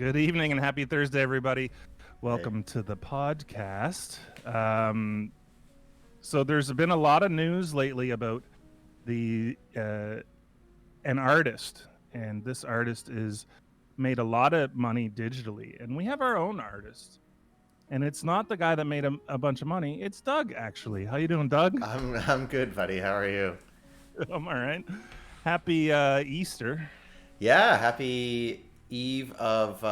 Good evening and happy Thursday, everybody. Welcome to the podcast. So there's been a lot of news lately about the an artist, and this artist is made a lot of money digitally, and we have our own artist. And it's not the guy that made a bunch of money. It's Doug, actually. How you doing, Doug? I'm good, buddy. How are you? I'm all right. Happy Easter. Yeah, happy eve of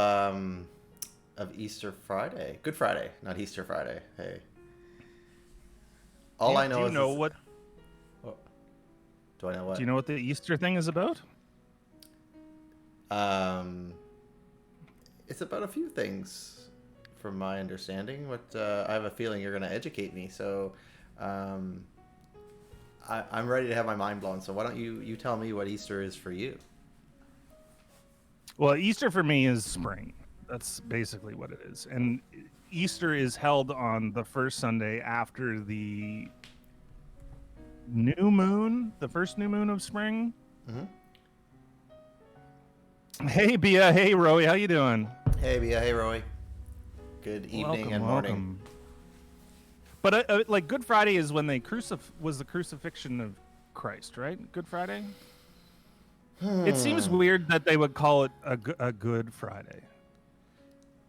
Easter Friday. Good Friday, not Easter Friday. Hey. All I Do know you is know this, what? oh, do I know Do what? you know what the Easter thing is about? Um it's about a few things from my understanding, but I have a feeling you're going to educate me. So um I'm ready to have my mind blown. So why don't you tell me what Easter is for you? Well, Easter for me is spring. That's basically what it is. And Easter is held on the first Sunday after the new moon, the first new moon of spring. Mhm. Hey, Bia. Hey, Roy. How you doing? Hey, Bia. Hey, Roy. Good evening and morning. Welcome. But like Good Friday is when they was the crucifixion of Christ, right? Good Friday. It seems weird that they would call it a Good Friday.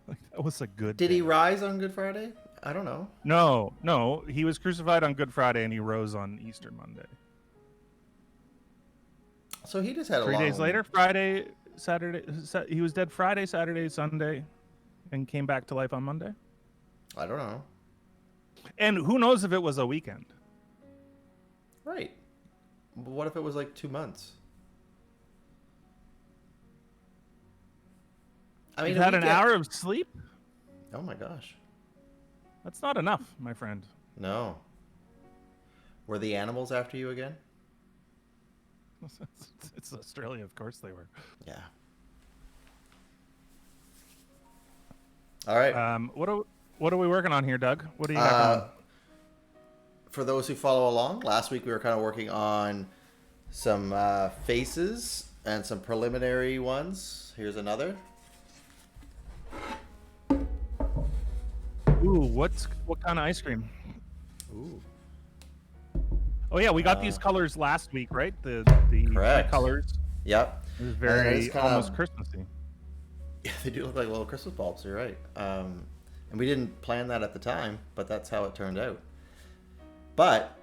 Like that was a good. Did day. he rise on Good Friday? I don't know. No. He was crucified on Good Friday and he rose on Easter Monday. So he just had a 3 long... days later, Friday, Saturday. He was dead Friday, Saturday, Sunday, and came back to life on Monday. I don't know. And who knows if it was a weekend? Right. But what if it was like 2 months? I mean, You've had an hour of sleep? Oh my gosh. That's not enough, my friend. No. Were the animals after you again? It's Australia, of course they were. Yeah. All right. What are we working on here, Doug? What do you got going? For those who follow along, last week we were kind of working on some faces and some preliminary ones. Here's another. Ooh, what kind of ice cream? Ooh. Oh yeah, we got these colors last week, right? The Correct. colors. Yep. It was very almost Christmassy. Yeah, they do look like little Christmas bulbs. You're right. And we didn't plan that at the time, but that's how it turned out. But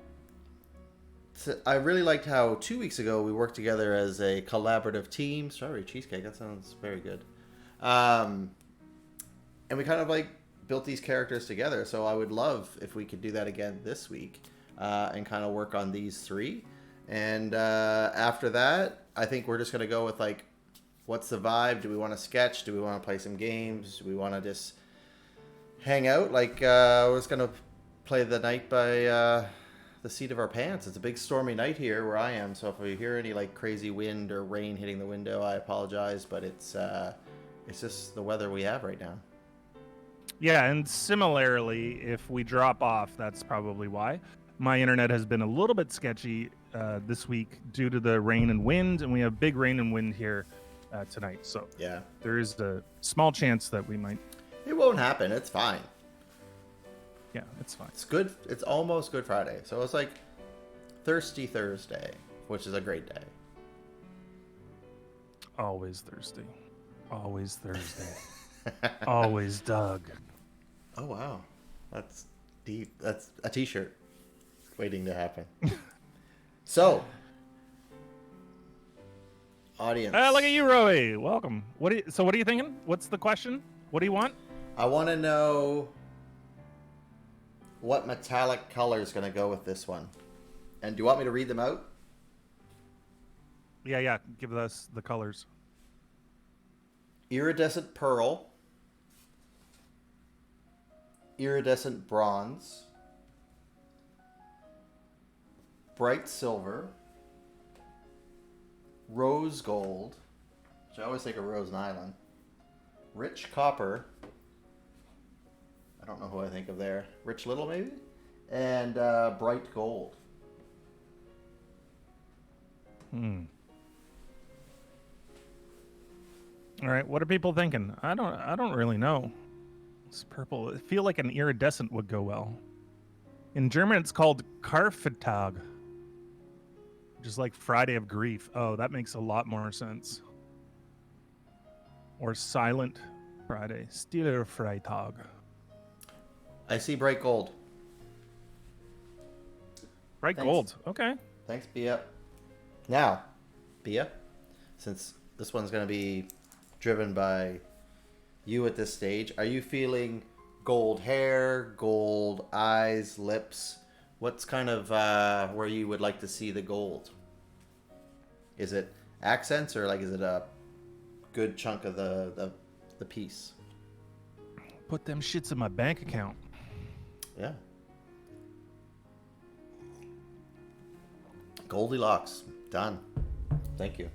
I really liked how 2 weeks ago we worked together as a collaborative team. Strawberry cheesecake, that sounds very good. And we kind of like built these characters together. So I would love if we could do that again this week and kind of work on these three. And after that, I think we're just going to go with like, what's the vibe? Do we want to sketch? Do we want to play some games? Do we want to just hang out? Like, we're just going to play the night by the seat of our pants. It's a big stormy night here where I am. So if we hear any like crazy wind or rain hitting the window, I apologize. But it's just the weather we have right now. Yeah, and similarly, if we drop off, that's probably why. My internet has been a little bit sketchy this week due to the rain and wind, and we have big rain and wind here tonight. So yeah, there is a small chance that we might. It won't happen. It's fine. Yeah, it's fine. It's good. It's almost Good Friday. So it's like Thirsty Thursday, which is a great day. Always Thursday. Always Thursday. Always Doug. Oh, wow. That's deep. That's a t-shirt waiting to happen. So, audience. Look at you, Roy. Welcome. What are you thinking? What's the question? What do you want? I want to know what metallic color is going to go with this one. And do you want me to read them out? Yeah. Give us the colors. Iridescent pearl. Iridescent bronze. Bright silver. Rose gold, which I always think of Rose Island. Rich copper. I don't know who I think of there. Rich Little, maybe? And bright gold. All right, what are people thinking? I don't really know. It's purple. I feel like an iridescent would go well. In German, it's called Karfreitag, which is like Friday of Grief. Oh, that makes a lot more sense. Or Silent Friday, Stiller Freitag. I see bright gold. Bright Thanks. gold. Okay. Thanks, Bia. Now, Bia, since this one's going to be driven by you at this stage, are you feeling gold hair, gold eyes, lips? What's kind of where you would like to see the gold? Is it accents or like is it a good chunk of the piece? Put them shits in my bank account. Yeah. Goldilocks. Done. Thank you.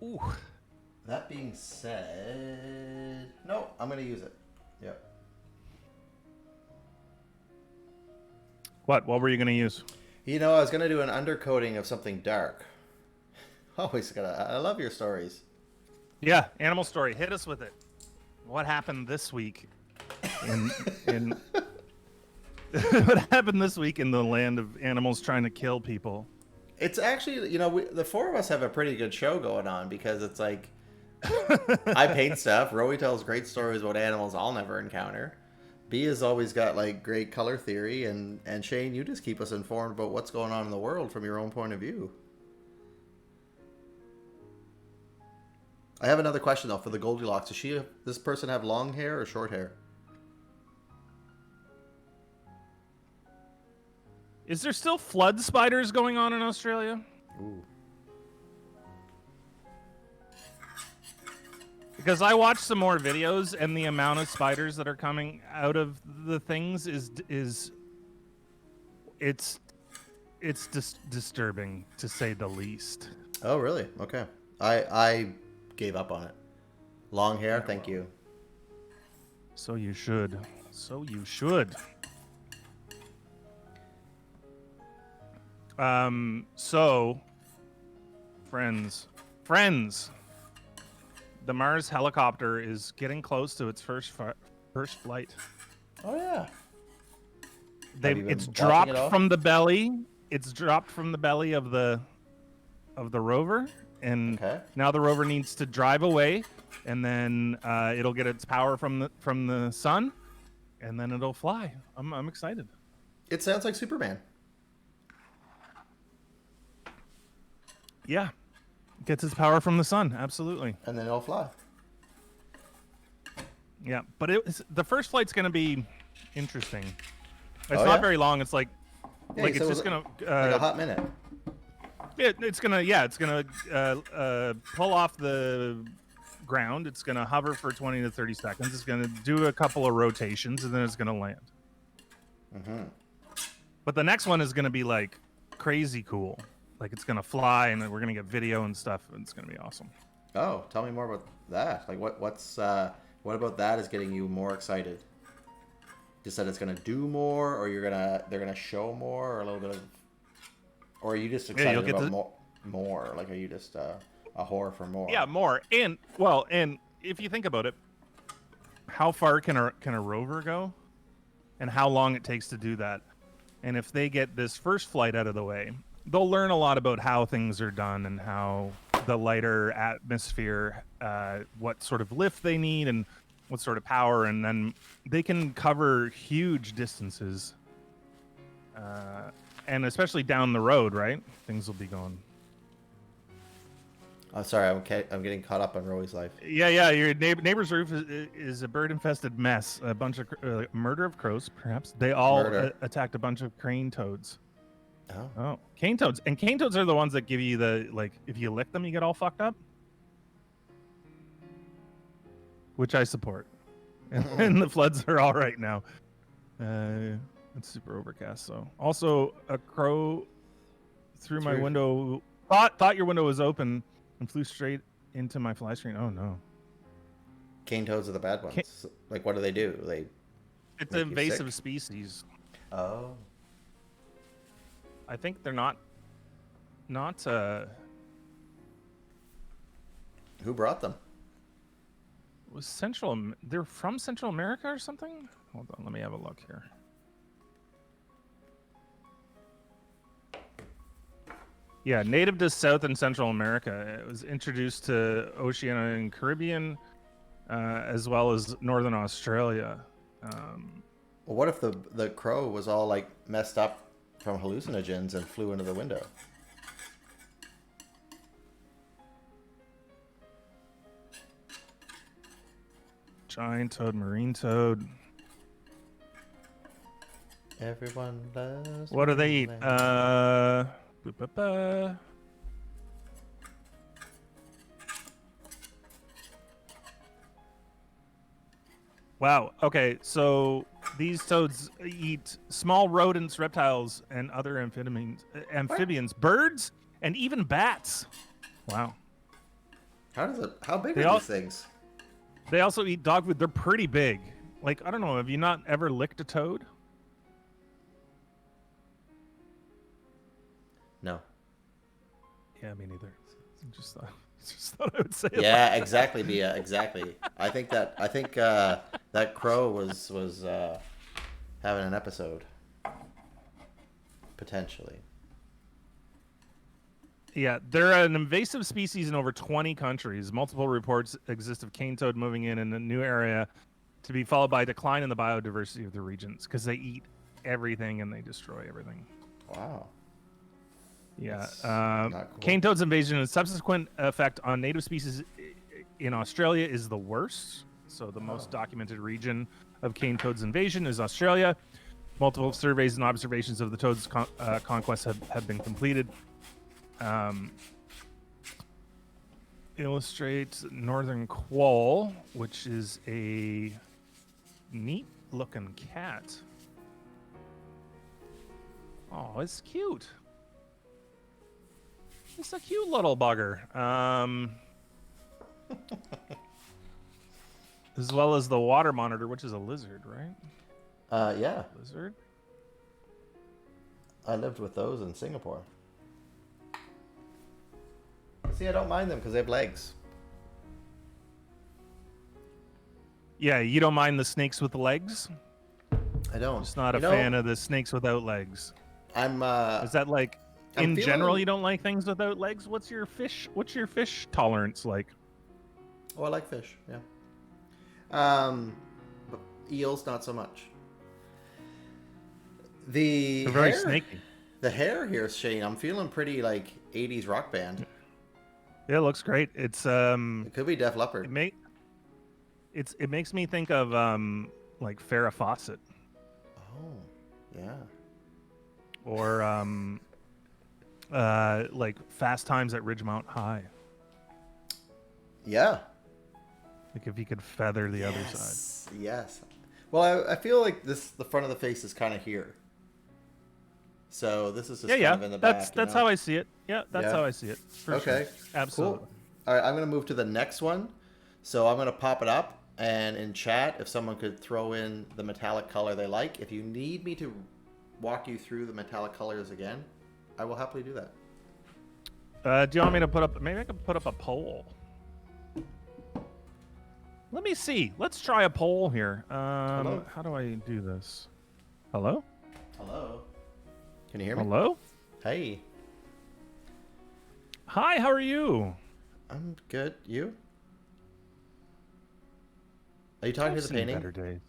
Ooh. That being said, no, I'm going to use it. Yep. What were you going to use? You know, I was going to do an undercoating of something dark. Always gotta. I love your stories. Yeah, animal story. Hit us with it. What happened this week in what happened this week in the land of animals trying to kill people? It's actually, you know, the four of us have a pretty good show going on because it's like I paint stuff. Rowie tells great stories about animals I'll never encounter. B has always got like great color theory, and Shane, you just keep us informed about what's going on in the world from your own point of view. I have another question though for the Goldilocks. Does this person have long hair or short hair? Is there still flood spiders going on in Australia? Ooh. Because I watched some more videos, and the amount of spiders that are coming out of the things is disturbing to say the least. Oh, really? Okay. I gave up on it. Long hair, thank you. So you should. So you should. So, friends, the Mars helicopter is getting close to its first flight. Oh yeah. It's dropped from the belly. It's dropped from the belly of the rover, and now the rover needs to drive away, and then it'll get its power from the sun, and then it'll fly. I'm excited. It sounds like Superman. Yeah, gets its power from the sun. Absolutely. And then it'll fly. Yeah, but the first flight's going to be interesting. It's not very long. It's like it's just gonna like a hot minute. It's gonna pull off the ground. It's gonna hover for 20 to 30 seconds. It's gonna do a couple of rotations, and then it's gonna land. Mm-hmm. But the next one is gonna be like crazy cool. Like it's gonna fly, and we're gonna get video and stuff, and it's gonna be awesome. Oh, tell me more about that. Like what about that is getting you more excited? Just that it's gonna do more, or they're gonna show more, or a little bit of, or are you just excited about more? Like, are you just a whore for more? Yeah, more. And if you think about it, how far can a rover go, and how long it takes to do that? And if they get this first flight out of the way, they'll learn a lot about how things are done and how the lighter atmosphere, what sort of lift they need, and what sort of power, and then they can cover huge distances. And especially down the road, right? Things will be going. I'm sorry, I'm getting caught up on Rowie's life. Yeah. Your neighbor's roof is a bird-infested mess. A bunch of murder of crows, perhaps. They all attacked a bunch of crane toads. Oh, cane toads. And cane toads are the ones that give you if you lick them, you get all fucked up. Which I support. And the floods are all right now. It's super overcast, so. Also, a crow through my window. Thought your window was open and flew straight into my fly screen. Oh, no. Cane toads are the bad ones. Like, what do? It's an invasive species. Oh. I think they're not not Who brought them? was they're from Central America or something? Hold on, let me have a look here. Yeah, native to South and Central America. It was introduced to Oceania and Caribbean, as well as Northern Australia. Well, what if the crow was all like messed up from hallucinogens and flew into the window? Giant toad, marine toad. Everyone loves. What do they eat? Marine. Wow. Okay, so these toads eat small rodents, reptiles, and other amphibians, birds, and even bats. Wow. How big They are all- these things? They also eat dog food. They're pretty big. Like, I don't know. Have you not ever licked a toad? No. Yeah, me neither. Just thought I would say it. Yeah, exactly, Bia. Exactly. I think that crow was having an episode potentially. Yeah, they're an invasive species in over 20 countries. Multiple reports exist of cane toad moving in a new area, to be followed by a decline in the biodiversity of the regions because they eat everything and they destroy everything. Wow. Yeah. Not cool. Cane toad's invasion and subsequent effect on native species in Australia is the worst. So the most documented region of cane toad's invasion is Australia. Multiple surveys and observations of the toad's conquest have been completed. Illustrates northern quoll, which is a neat looking cat. Oh, it's cute. It's a cute little bugger. As well as the water monitor, which is a lizard, right? Yeah. Lizard? I lived with those in Singapore. See, I don't mind them because they have legs. Yeah, you don't mind the snakes with legs? I don't. Just not a fan of the snakes without legs. I'm. Is that like I'm in feeling- general you don't like things without legs? What's your fish tolerance like? Oh, I like fish. Yeah. But eels not so much. The They're very hair, snaky. The hair here, Shane. I'm feeling pretty like 80s rock band. Yeah, it looks great. It's It could be Def Leppard. it makes me think of like Farrah Fawcett Oh, yeah. or like Fast Times at Ridgemount High. Yeah. Like if you could feather the other side. Yes. Well, I feel like the front of the face is kind of here. So this is just kind of in the back. That's how I see it. Yeah, that's how I see it. For Okay. sure. Absolutely. Cool. All right, I'm going to move to the next one. So I'm going to pop it up, and in chat, if someone could throw in the metallic color they like. If you need me to walk you through the metallic colors again, I will happily do that. Do you want me to put up? Maybe I could put up a poll. Let me see. Let's try a poll here. Hello? How do I do this? Hello? Hello. Can you hear me? Hello? Hey. Hi, how are you? I'm good. You? Are you talking I've to the seen painting? better days.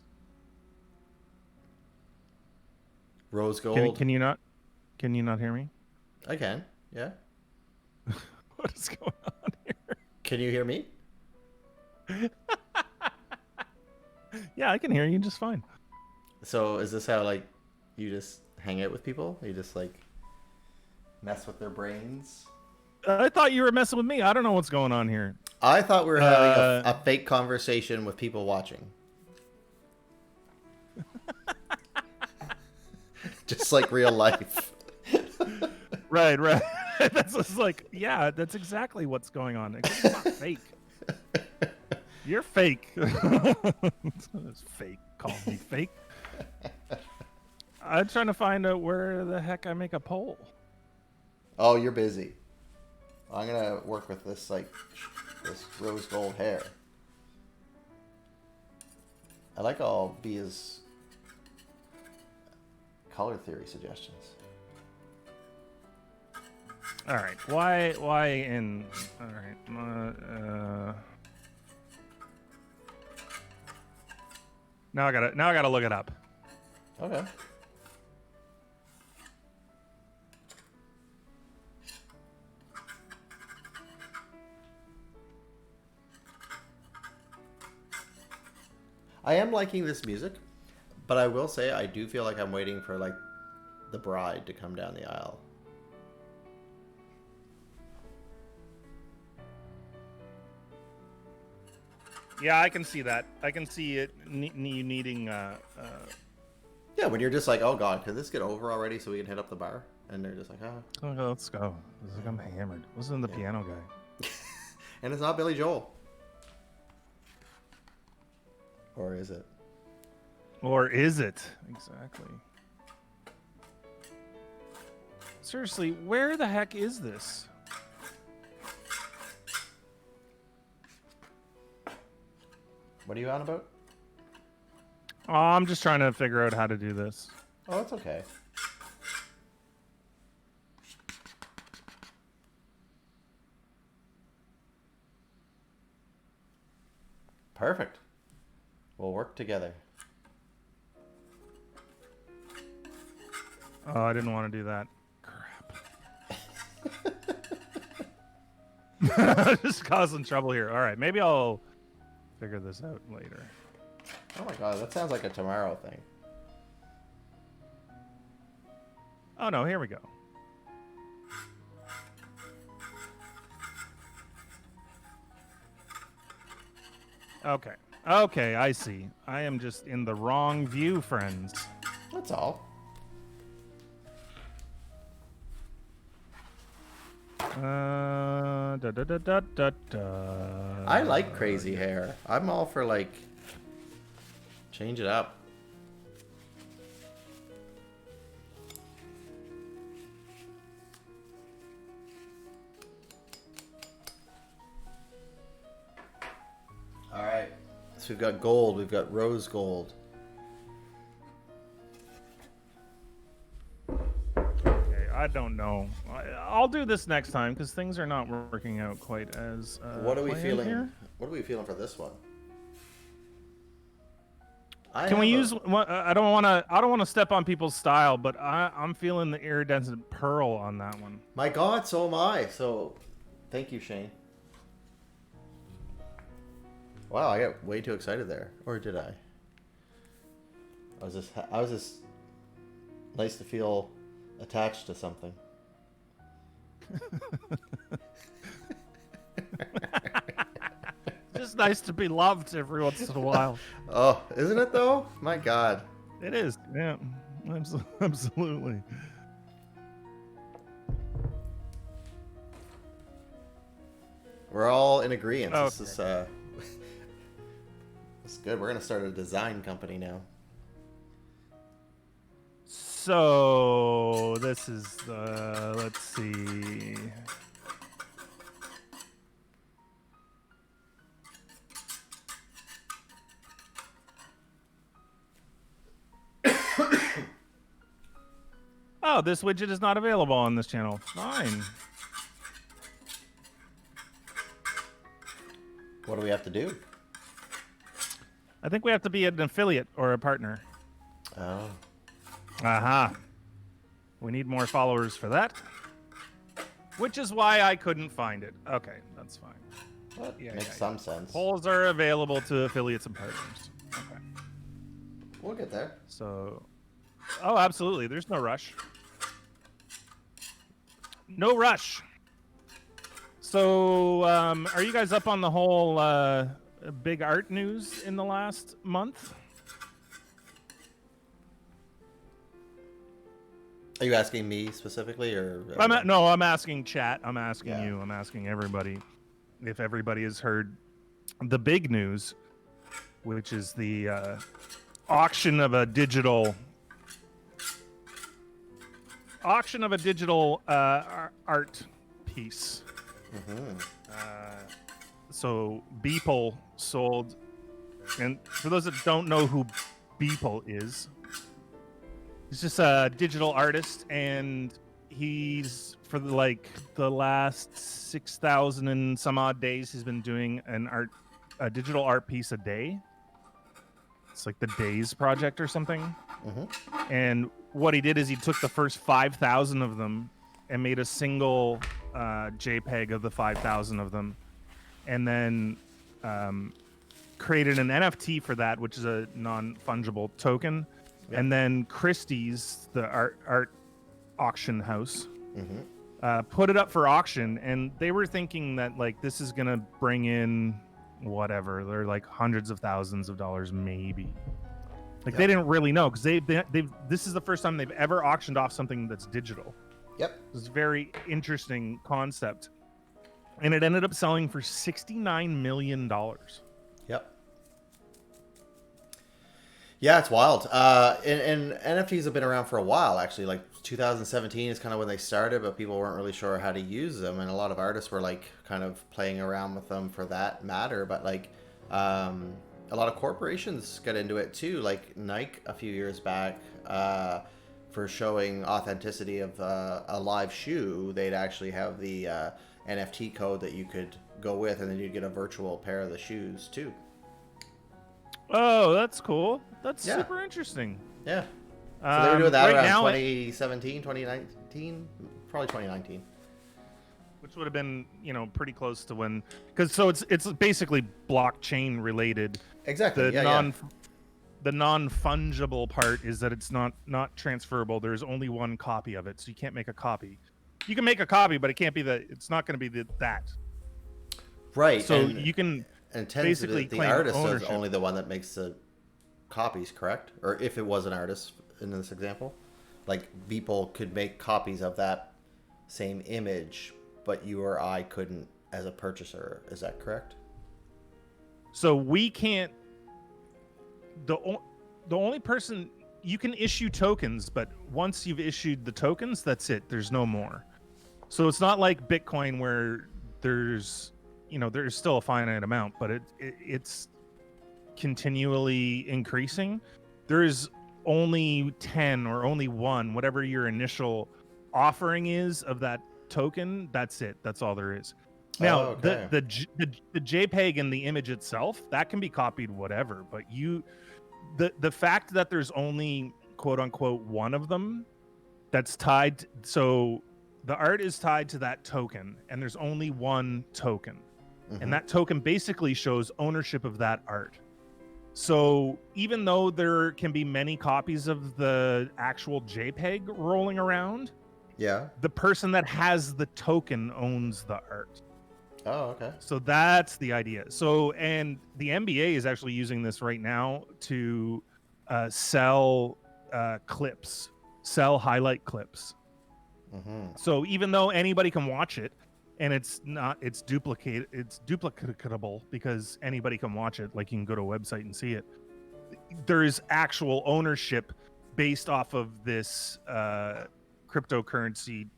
Rose gold. Can you not? Can you not hear me? I can. Yeah. What is going on here? Can you hear me? Yeah, I can hear you just fine. So is this how like you just hang out with people? You just like mess with their brains? I thought you were messing with me. I don't know what's going on here. I thought we were having a fake conversation with people watching. Just like real life. Right. That's just like, yeah, that's exactly what's going on. It's not fake. You're fake. It's fake. Call me fake. I'm trying to find out where the heck I make a poll. Oh, you're busy. I'm gonna work with this this rose gold hair. I like all Bia's color theory suggestions. All right. Why in? All right. Now I gotta look it up. Okay. I am liking this music, but I will say I do feel like I'm waiting for like the bride to come down the aisle. Yeah, I can see that. I can see it needing. Yeah, when you're just like, oh god, could this get over already so we can hit up the bar? And they're just like, oh. Okay, let's go. It's like I'm hammered. Listen to the piano guy. And it's not Billy Joel. Or is it? Or is it? Exactly. Seriously, where the heck is this? What are you on about? Oh, I'm just trying to figure out how to do this. Oh, it's okay. Perfect. We'll work together. Oh, I didn't want to do that. Crap. Just causing trouble here. All right, maybe I'll figure this out later. Oh my god, that sounds like a tomorrow thing. Oh no, here we go. Okay. Okay, I see. I am just in the wrong view, friends. That's all. Da, da, da, da, da, da. I like crazy hair. I'm all for like change it up. All right. So we've got gold. We've got rose gold. I don't know. I'll do this next time because things are not working out quite as. What are we planned feeling? here. What are we feeling for this one? Can we use? I don't want to. I don't want to step on people's style, but I'm feeling the iridescent pearl on that one. My God, so am I. So, thank you, Shane. Wow, I got way too excited there, or did I? I was just nice to feel attached to something. Just nice to be loved every once in a while. Oh, isn't it though? My God. It is. Yeah, absolutely. We're all in agreement. Okay. This is it's good. We're gonna start a design company now. So this is let's see. Oh, this widget is not available on this channel. Fine. What do we have to do? I think we have to be an affiliate or a partner. Oh. Aha. We need more followers for that. Which is why I couldn't find it. Okay, that's fine. That Yeah, makes some sense. Polls are available to affiliates and partners. Okay. We'll get there. So, oh, absolutely. There's no rush. No rush. So, are you guys up on the whole big art news in the last month? Are you asking me specifically, or? No, I'm asking chat. I'm asking Yeah. you. I'm asking everybody. If everybody has heard the big news, which is the auction of a digital auction of a digital art piece. So Beeple sold, and for those that don't know who Beeple is, he's just a digital artist, and he's for the last 6,000 and some odd days he's been doing a digital art piece a day. It's like the Days Project or something. And what he did is he took the first 5,000 of them and made a single JPEG of the 5,000 of them, and then created an NFT for that, which is a non-fungible token. Yep. And then Christie's, the art auction house, put it up for auction, and they were thinking that like this is gonna bring in whatever, they're like hundreds of thousands of dollars maybe. Like they didn't really know, because they this is the first time they've ever auctioned off something that's digital. Yep. It's a very interesting concept. And it ended up selling for $69 million. Yep. Yeah, it's wild. And NFTs have been around for a while, actually. Like 2017 is kind of when they started, but people weren't really sure how to use them. And a lot of artists were like kind of playing around with them for that matter. But like a lot of corporations got into it too. Like Nike a few years back, for showing authenticity of a live shoe, they'd actually have the NFT code that you could go with, and then you'd get a virtual pair of the shoes too. Oh, that's cool. That's super interesting. Yeah. So they were doing that right around now 2017, 2019, probably 2019. Which would have been, pretty close to when, because so it's basically blockchain related. Exactly. The non-fungible part is that it's not transferable. There's only one copy of it, so you can't make a copy. You can make a copy, but it can't be it's not going to be that. Right. So you can basically the claim artist ownership. is only the one that makes the copies, correct? Or if it was an artist in this example, like Beeple could make copies of that same image, but you or I couldn't as a purchaser. Is that correct? So we can't. The only person you can issue tokens, but once you've issued the tokens, that's it. There's no more. So it's not like Bitcoin where there's still a finite amount, but it's continually increasing. There's only 10 or only one, whatever your initial offering is of that token. That's it. That's all there is. Now, the JPEG and the image itself, that can be copied, whatever. But the fact that there's only quote unquote one of them that's tied, so the art is tied to that token, and there's only one token, and that token basically shows ownership of that art. So even though there can be many copies of the actual JPEG rolling around, the person that has the token owns the art. Oh, okay. So that's the idea. So, and the NBA is actually using this right now to sell clips, sell highlight clips. So even though anybody can watch it, and it's duplicatable because anybody can watch it, like you can go to a website and see it. There is actual ownership based off of this cryptocurrency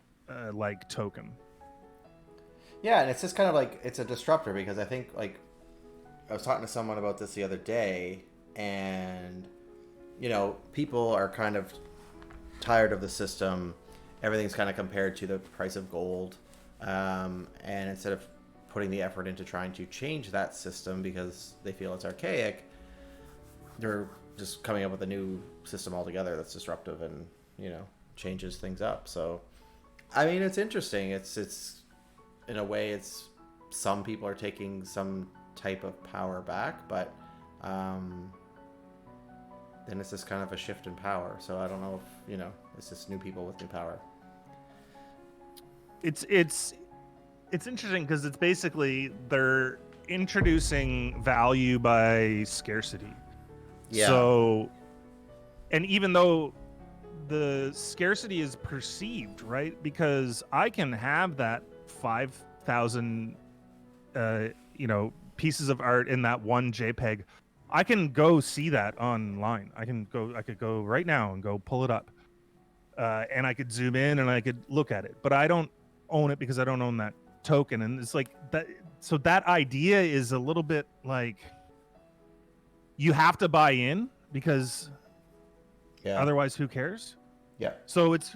like token. Yeah, and it's just kind of like, it's a disruptor, because I think, like, I was talking to someone about this the other day, and, people are kind of tired of the system. Everything's kind of compared to the price of gold. And instead of putting the effort into trying to change that system because they feel it's archaic, they're just coming up with a new system altogether that's disruptive and, changes things up. So, I mean, it's interesting. It's in a way, it's some people are taking some type of power back, but then it's just kind of a shift in power. So I don't know if, it's just new people with new power. It's interesting because it's basically they're introducing value by scarcity. Yeah. So, and even though the scarcity is perceived, right? Because I can have that 5,000 pieces of art in that one JPEG. I can go see that online. I could go right now and go pull it up. and I could zoom in and I could look at it, but I don't own it because I don't own that token. And it's like that. So that idea is a little bit like you have to buy in because Yeah. otherwise who cares? Yeah. So it's,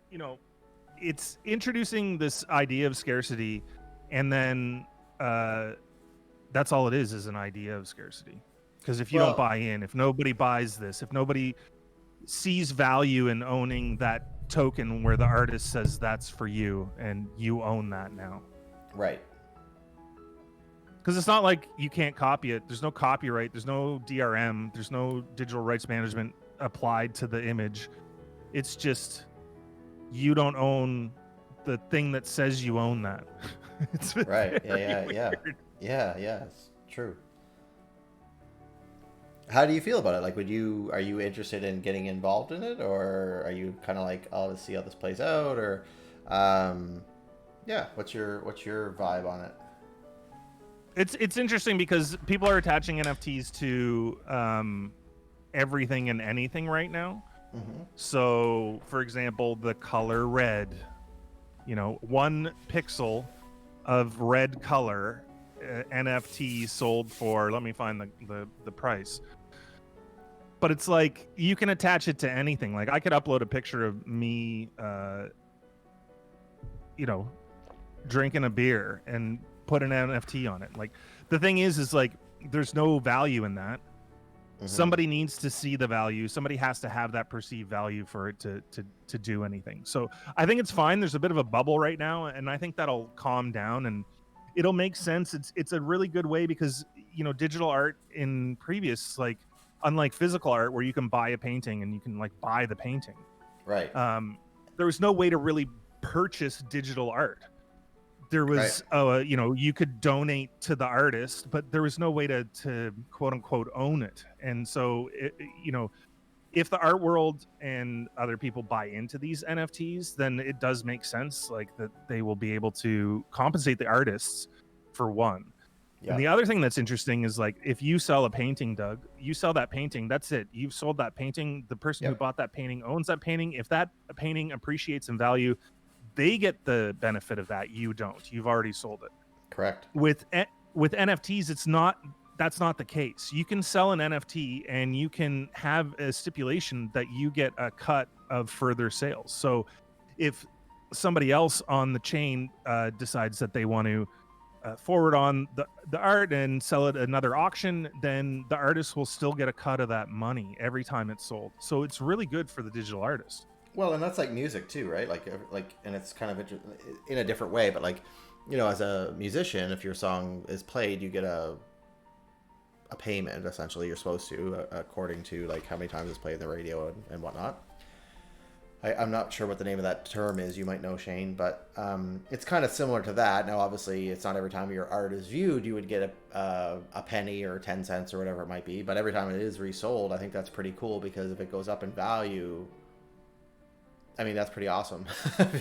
you know, it's introducing this idea of scarcity, and then that's all it is an idea of scarcity. Because if you don't Well, buy in, if nobody buys this, if nobody sees value in owning that token where the artist says that's for you and you own that now. right. Because it's not like you can't copy it. There's no copyright, there's no DRM, there's no digital rights management applied to the image. It's just you don't own the thing that says you own that. It's Right. Yeah. very Yeah. weird. Yeah. Yeah. It's true. How do you feel about it? Like, are you interested in getting involved in it, or are you kind of like, oh, let's see how this plays out, or, yeah, what's your vibe on it? It's interesting because people are attaching NFTs to everything and anything right now. Mm-hmm. So, for example, the color red, 1 pixel of red color NFT sold for, let me find the price. But it's like you can attach it to anything. Like I could upload a picture of me, drinking a beer and put an NFT on it. Like the thing is like there's no value in that. Mm-hmm. Somebody needs to see the value. Somebody has to have that perceived value for it to do anything. So I think it's fine. There's a bit of a bubble right now, and I think that'll calm down and it'll make sense. It's a really good way because digital art in previous, like unlike physical art where you can buy a painting and you can like buy the painting. Right. There was no way to really purchase digital art. There was, Right. You could donate to the artist, but there was no way to quote unquote own it. And so, if the art world and other people buy into these NFTs, then it does make sense, like that they will be able to compensate the artists for one. And Yeah. the other thing that's interesting is like if you sell a painting, Doug, you sell that painting, that's it. You've sold that painting. The person who Yep. bought that painting owns that painting. If that painting appreciates in value, they get the benefit of that. You don't. You've already sold it. Correct. With NFTs, that's not the case. You can sell an NFT and you can have a stipulation that you get a cut of further sales. So if somebody else on the chain decides that they want to forward on the art and sell it at another auction, then the artist will still get a cut of that money every time it's sold. So it's really good for the digital artist. Well, and that's like music too, right? And it's kind of in a different way, but like, as a musician, if your song is played, you get a payment. Essentially, you're supposed to, according to like how many times it's played in the radio and whatnot. I'm not sure what the name of that term is. You might know, Shane, but it's kind of similar to that. Now, obviously, it's not every time your art is viewed you would get a penny or 10 cents or whatever it might be, but every time it is resold, I think that's pretty cool because if it goes up in value, I mean, that's pretty awesome.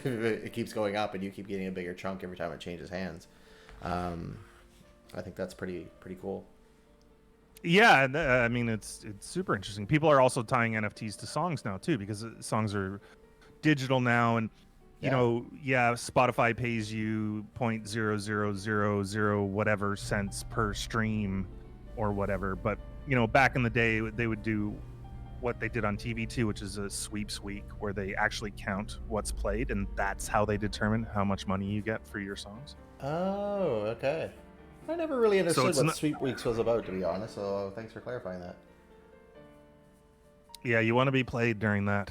It keeps going up and you keep getting a bigger chunk every time it changes hands. I think that's pretty cool. Yeah, I mean it's super interesting. People are also tying NFTs to songs now too because songs are digital now, and Spotify pays you 0.0000 whatever cents per stream or whatever. But back in the day they would do what they did on TV too, which is a sweeps week where they actually count what's played, and that's how they determine how much money you get for your songs. Oh, okay. I never really understood what Sweep Weeks was about, to be honest, so thanks for clarifying that. Yeah, you want to be played during that.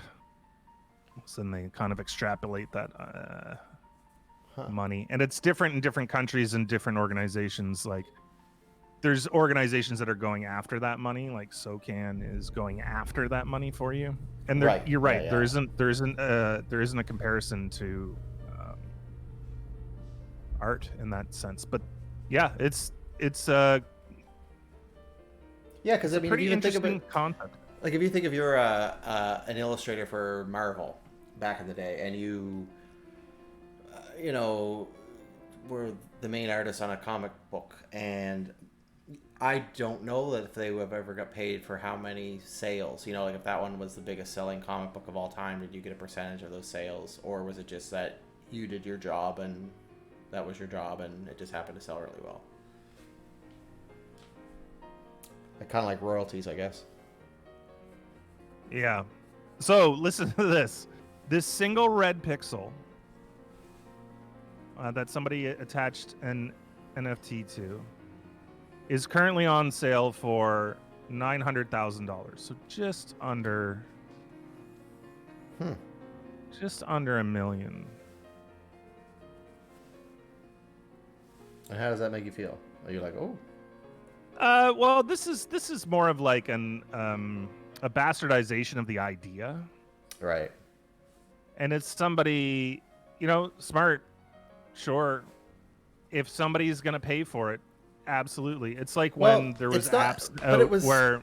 So then they kind of extrapolate that money. And it's different in different countries and different organizations. Like, there's organizations that are going after that money, like SOCAN is going after that money for you. And you're right. Yeah, yeah. There isn't a comparison to art in that sense. But yeah, it's yeah, because I mean, pretty if you interesting think about concept. Like if you think of you're an illustrator for Marvel back in the day, and you were the main artist on a comic book, and I don't know that if they would have ever got paid for how many sales. You know, like if that one was the biggest selling comic book of all time, did you get a percentage of those sales, or was it just that you did your job and that was your job and it just happened to sell really well? Like, kind of like royalties, I guess. Yeah. So listen to this. This single red pixel that somebody attached an NFT to is currently on sale for $900,000. So just under $1 million. And how does that make you feel? Are you like, oh? Well, this is more of like a bastardization of the idea. Right. And it's somebody, smart, sure. If somebody's gonna pay for it, absolutely. It's like when there was apps out where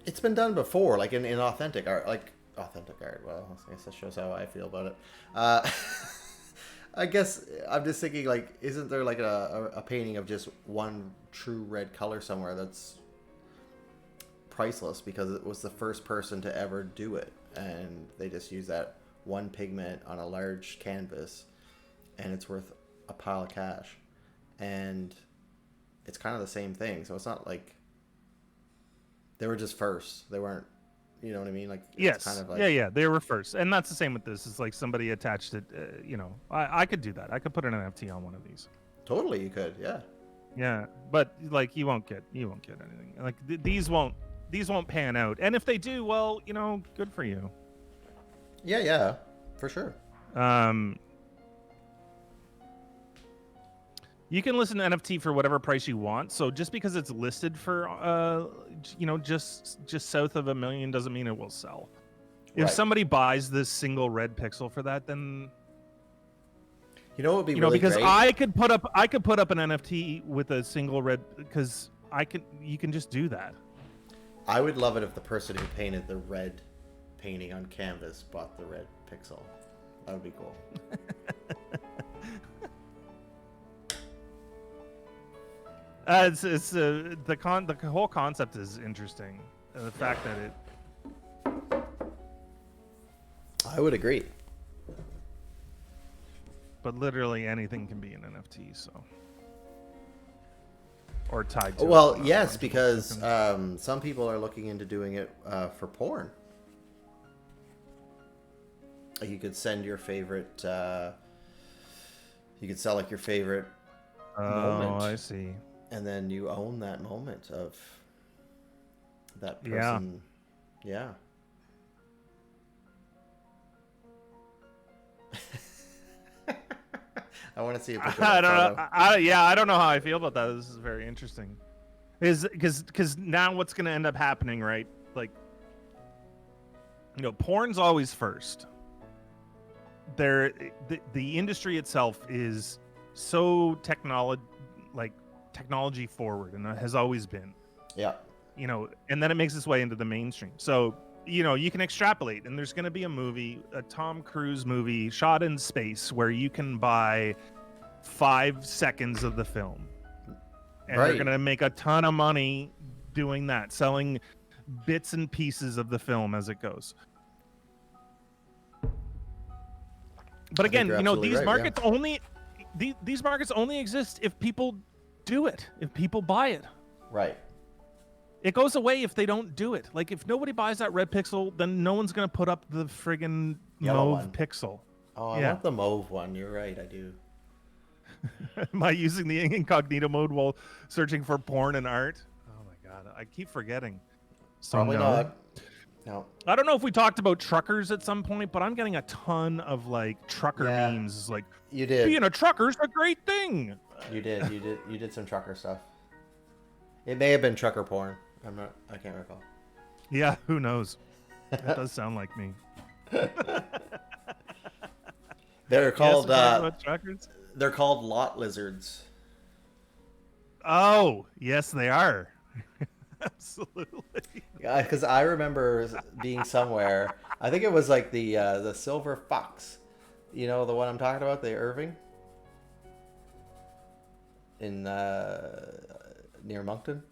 it's been done before, like in authentic art, Well, I guess that shows how I feel about it. I guess I'm just thinking, like, isn't there like a painting of just one true red color somewhere that's priceless because it was the first person to ever do it, and they just use that one pigment on a large canvas, and it's worth a pile of cash, and it's kind of the same thing. So it's not like they were just first. They weren't, you know what I mean? Like, yes, kind of like, yeah, they were first, and that's the same with this. It's like somebody attached it. I could do that. I could put an NFT on one of these. Totally, you could, yeah. Yeah, but like you won't get anything. Like these won't pan out, and if they do, well, good for you. Yeah, for sure. You can listen to NFT for whatever price you want. So just because it's listed for, just south of $1 million doesn't mean it will sell. If somebody buys this single red pixel for that, then you know what would be really because great? I could put up an NFT with a single red because you can just do that. I would love it if the person who painted the red painting on canvas bought the red pixel. That would be cool. It's the whole concept is interesting. The fact that it. I would agree. But literally anything can be an NFT, so. Or tied to. Well, yes, because some people are looking into doing it for porn. You could send your favorite. You could sell like your favorite moment. Oh, I see. And then you own that moment of that person. Yeah. I want to see a picture. I don't know. I don't know how I feel about that. This is very interesting. Because now what's going to end up happening, right? Like, porn's always first. The industry itself is so technology forward, and has always been. Yeah. And then it makes its way into the mainstream. So, you can extrapolate, and there's going to be a Tom Cruise movie shot in space where you can buy 5 seconds of the film. And they're going to make a ton of money doing that, selling bits and pieces of the film as it goes. But again, these markets these markets only exist if people do it, if people buy it. Right. It goes away if they don't do it. Like, if nobody buys that red pixel, then no one's going to put up the friggin' mauve pixel. Oh, I want the mauve one. You're right, I do. Am I using the incognito mode while searching for porn and art? Oh my god, I keep forgetting. So Probably not. No. I don't know if we talked about truckers at some point, but I'm getting a ton of like trucker memes. Like, you did. Being a trucker's a great thing. You did some trucker stuff. It may have been trucker porn. I can't recall. Yeah, who knows? That does sound like me. They're called truckers. They're called lot lizards. Oh, yes, they are. Absolutely. Yeah, because I remember being somewhere. I think it was like the Silver Fox. You know the one I'm talking about, the Irving in near Moncton.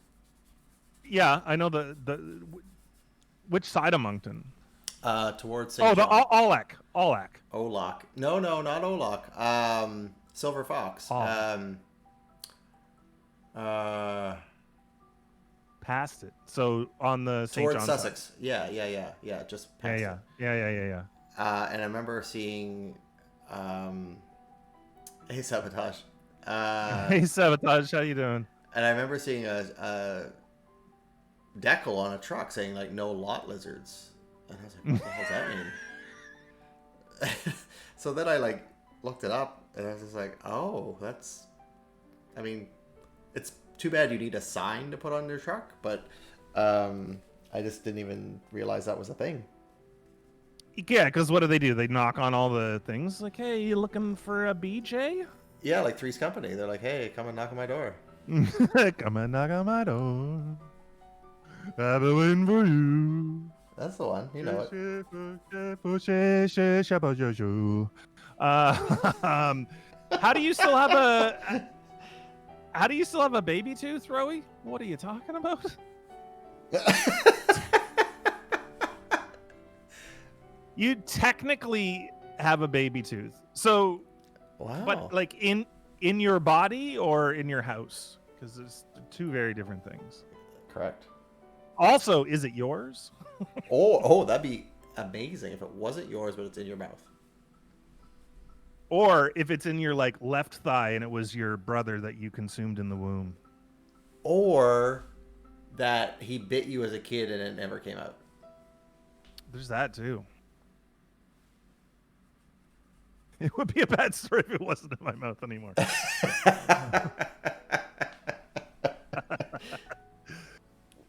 Yeah, I know which side of Moncton. Towards St. Oh, the John. Olac. Olac. Olak. No, no, not Olak. Silver Fox. Olac. Uh, Past it. So on the St. Towards John side. Sussex. Yeah, yeah, yeah, yeah. Just Yeah, past it. yeah. And I remember seeing, hey Sabotage. Hey, Sabotage, how you doing? And I remember seeing a decal on a truck saying like no lot lizards, and I was like, what the hell does that mean? So then I like looked it up, and I was just like, oh, that's. I mean, it's too bad you need a sign to put on your truck, but I just didn't even realize that was a thing. Yeah, because what do? They knock on all the things like, hey, you looking for a BJ? Yeah, like Three's Company. They're like, hey, come and knock on my door. Come and knock on my door. I've been waiting for you. That's the one. You know it. How do you still have a how do you still have a baby tooth, Roey? What are you talking about? You technically have a baby tooth. So, Wow. but like in your body or in your house? Because there's two very different things. Correct. Also, is it yours? Oh, that'd be amazing if it wasn't yours, but it's in your mouth. Or if it's in your like left thigh and it was your brother that you consumed in the womb. Or that he bit you as a kid and it never came out. There's that too. It would be a bad story if it wasn't in my mouth anymore. I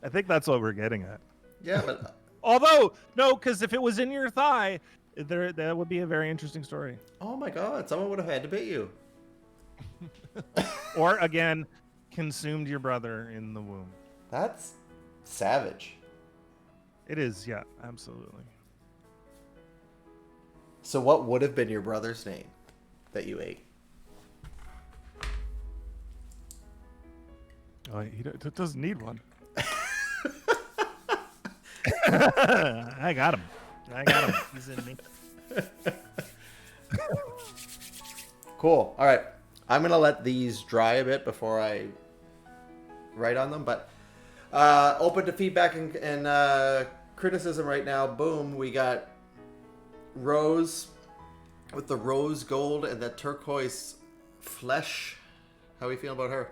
think that's what we're getting at. Yeah, but Although, no, because if it was in your thigh, that would be a very interesting story. oh my god, someone would have had to bit you. Or again, consumed your brother in the womb. That's savage. It is, yeah, absolutely. So what would have been your brother's name that you ate? Oh, he doesn't need one. I got him. He's in me. Cool. All right. I'm going to let these dry a bit before I write on them, but open to feedback and criticism right now. Boom. We got Rose with the rose gold and the turquoise flesh. How are we feeling about her?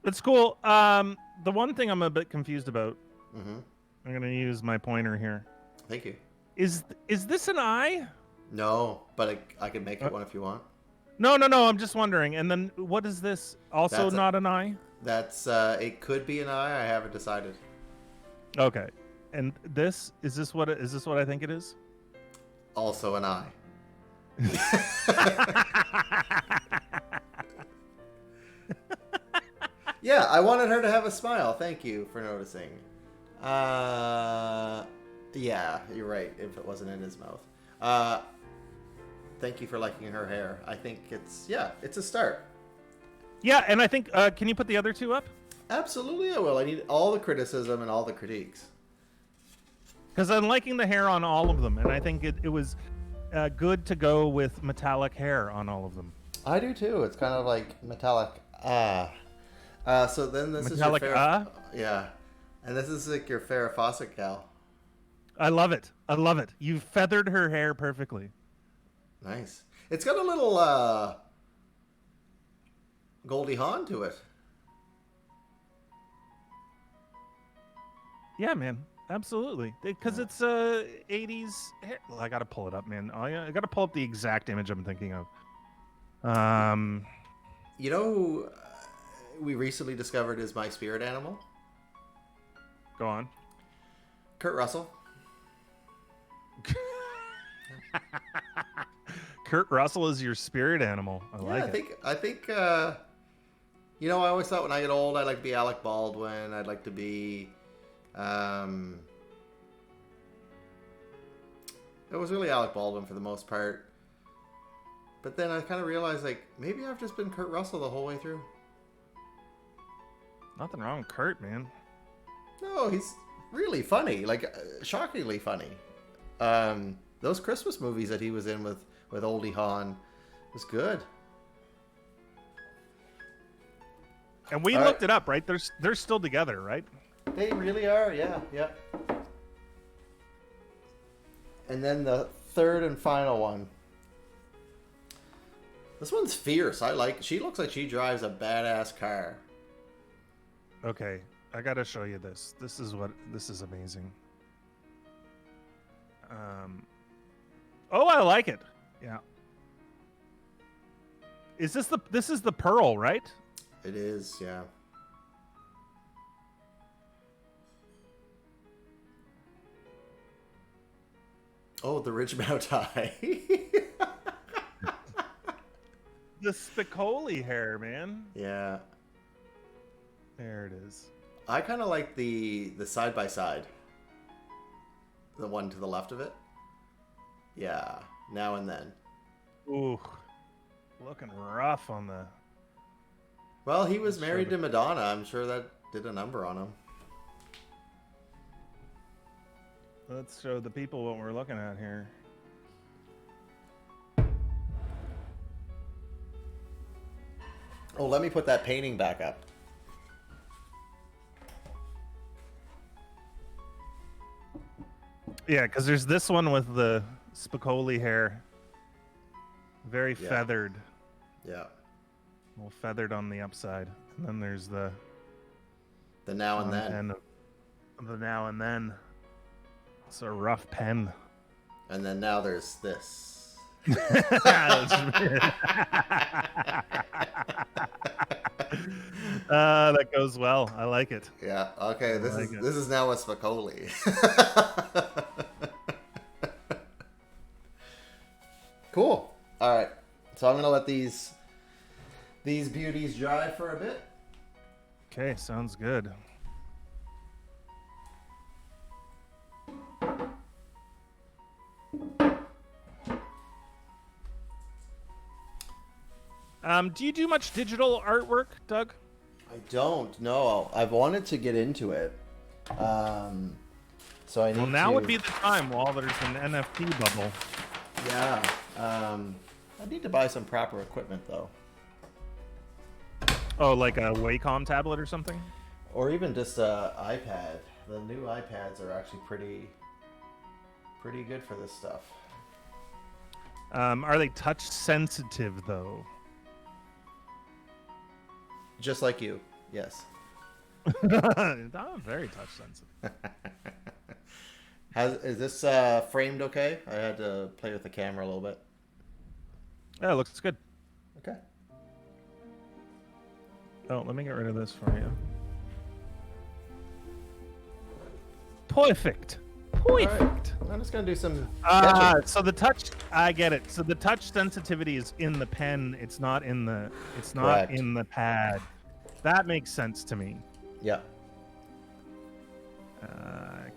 It's cool. The one thing I'm a bit confused about, Mm-hmm. I'm going to use my pointer here. Thank you. Is this an eye? No, but I can make it one if you want. No. I'm just wondering. And then what is this? Also That's not an eye? That's it could be an eye. I haven't decided. Okay. And this what I think it is? Also an eye. Yeah, I wanted her to have a smile. Thank you for noticing. Yeah, you're right. If it wasn't in his mouth. Thank you for liking her hair. I think it's a start. Yeah, and I think can you put the other two up? Absolutely, I will. I need all the criticism and all the critiques. Because I'm liking the hair on all of them, and I think it was good to go with metallic hair on all of them. I do too. It's kind of like metallic. So then this Metallic, is your Farrah, yeah, and this is like your Farrah Fawcett gal. I love it. You feathered her hair perfectly. Nice. It's got a little Goldie Hawn to it. Yeah, man. Absolutely. Because it's 80s hair. Well, I got to pull it up, man. I got to pull up the exact image I'm thinking of. You know who we recently discovered is my spirit animal? Go on. Kurt Russell. Kurt Russell is your spirit animal. I think you know, I always thought when I get old I'd like to be Alec Baldwin. I'd like to be it was really Alec Baldwin for the most part. But then I kind of realized, like, maybe I've just been Kurt Russell the whole way through. Nothing wrong with Kurt, man. No, he's really funny, like shockingly funny. Those Christmas movies that he was in with Oldie Hawn was good. And we All looked right. it up, right? They're still together, right? They really are, yeah, yeah. And then the third and final one. This one's fierce. I like. She looks like she drives a badass car. Okay, I gotta show you this. This is amazing. Oh, I like it. Yeah. This is the Pearl, right? It is, yeah. Oh, the Ridgemount tie. The Spicoli hair, man. Yeah. There it is. I kind of like the side by side. The one to the left of it. Yeah. Now and then. Ooh, looking rough on the. Well, he was married to Madonna. I'm sure that did a number on him. Let's show the people what we're looking at here. Oh, let me put that painting back up. Yeah, because there's this one with the Spicoli hair. Very Yeah. feathered. Yeah. Well, feathered on the upside. And then there's the The now and then. pen of the now and then. It's a rough pen. And then now there's this. That goes well. I like it. Yeah. Okay. This like it. this is now a Spicoli. Cool. All right. So I'm gonna let these beauties dry for a bit. Okay, sounds good. Do you do much digital artwork, Doug? I don't know. I've wanted to get into it. So I need Well, now to... would be the time while there's an NFT bubble. Yeah. I need to buy some proper equipment though, Oh, like a Wacom tablet or something? or even just a iPad. The new iPads are actually pretty good for this stuff. Are they touch sensitive though? Just like you. Yes. I'm very touch sensitive. Is this framed okay? I had to play with the camera a little bit. Yeah, it looks good. Okay. Oh, let me get rid of this for you. Perfect. Perfect. I'm just gonna do some sketching. So the touch, I get it. So the touch sensitivity is in the pen. It's not in the. It's not Correct. in the pad. That makes sense to me. Yeah.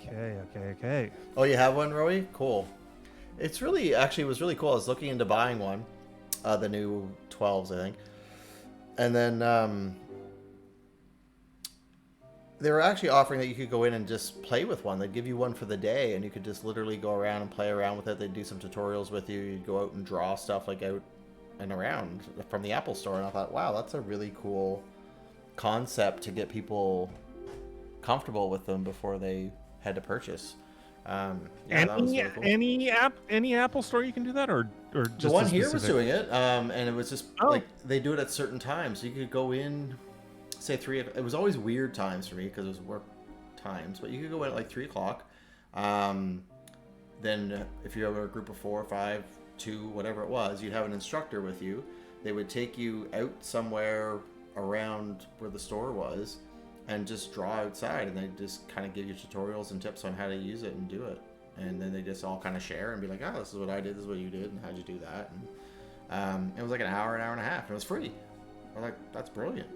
Okay. Oh, you have one, Roy? Cool. It's really, actually, it was really cool. I was looking into buying one, the new 12s, I think. And then they were actually offering that you could go in and just play with one. They'd give you one for the day, and you could just literally go around and play around with it. They'd do some tutorials with you. You'd go out and draw stuff like out and around from the Apple Store. And I thought, wow, that's a really cool concept to get people comfortable with them before they had to purchase. Yeah, that was really cool. Any Apple store you can do that, or just The one a here was specific- doing it, and it was just Oh. like they do it at certain times. So you could go in, say 3. It was always weird times for me because it was work times, but you could go in at like 3 o'clock. Then if you have a group of 4, 5, 2, whatever it was, you'd have an instructor with you. They would take you out somewhere around where the store was and just draw outside, and they just kind of give you tutorials and tips on how to use it and do it. And then they just all kind of share and be like, oh, this is what I did, this is what you did, and how'd you do that. And it was like an hour and a half, and it was free. I'm like, that's brilliant.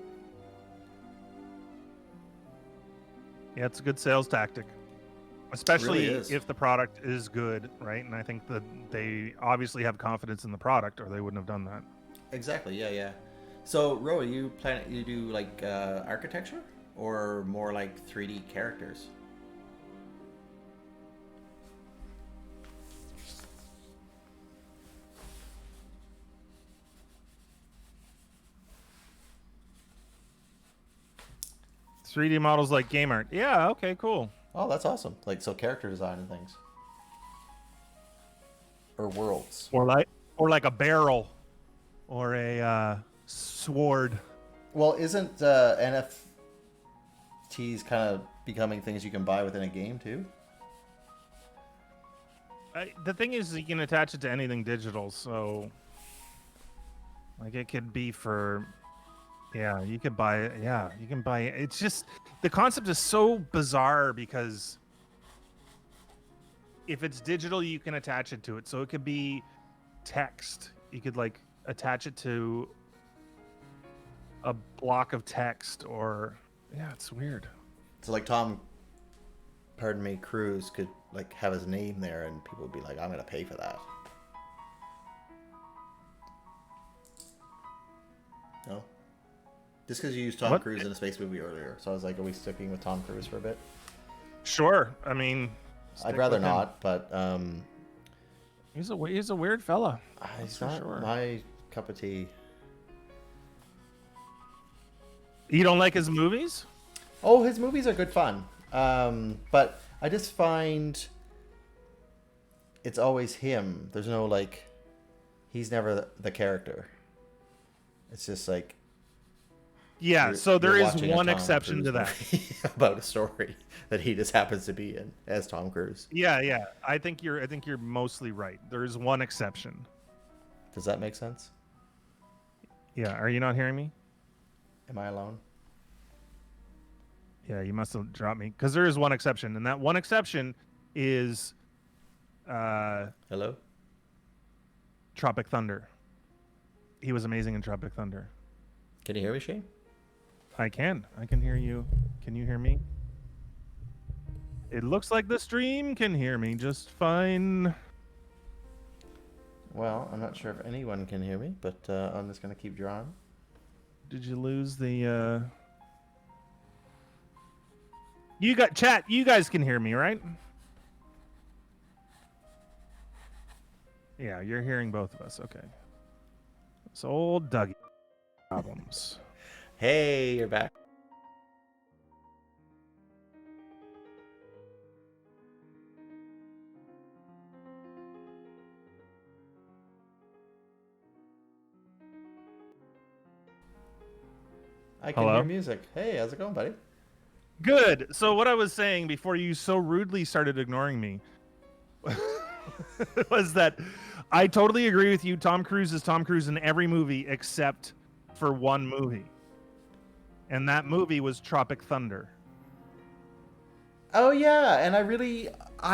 Yeah, it's a good sales tactic, especially Really is. if the product is good, right? And I think that they obviously have confidence in the product, or they wouldn't have done that. Exactly, yeah. So, Roy, you do like architecture? or more like 3D characters? Three D models like game art. Yeah. Okay. Cool. Oh, that's awesome. Like, so character design and things. Or worlds. Or like a barrel, or a sword. Well, isn't NFTs kind of becoming things you can buy within a game too? The thing is, you can attach it to anything digital. So, like, it could be for. Yeah, you could buy it. Yeah, you can buy it. It's just the concept is so bizarre because if it's digital, you can attach it to it. So it could be text. You could like attach it to a block of text, or yeah, it's weird. So like Cruise could like have his name there, and people would be like, "I'm gonna pay for that." No. Just because you used Tom Cruise in a space movie earlier, so I was like, "Are we sticking with Tom Cruise for a bit?" Sure. I mean, I'd rather not, but he's a weird fella. He's not my cup of tea. You don't like his movies? Oh, his movies are good fun, but I just find it's always him. There's no like, he's never the character. It's just like. Yeah, so there is one exception Cruise to that. About a story that he just happens to be in as Tom Cruise. Yeah. I think you're mostly right. There is one exception. Does that make sense? Yeah, are you not hearing me? Am I alone? Yeah, you must have dropped me because there is one exception, and that one exception is Hello? Tropic Thunder. He was amazing in Tropic Thunder. Can you hear me, Shane? I can hear you. Can you hear me? It looks like the stream can hear me just fine. Well, I'm not sure if anyone can hear me, but I'm just going to keep drawing. Did you lose the You got chat, you guys can hear me, right? Yeah, you're hearing both of us. Okay. It's old Dougie problems. Hey, you're back. I can hear music. Hey, how's it going, buddy? Good. So what I was saying before you so rudely started ignoring me was that I totally agree with you. Tom Cruise is Tom Cruise in every movie except for one movie. And that movie was Tropic Thunder. Oh yeah, and I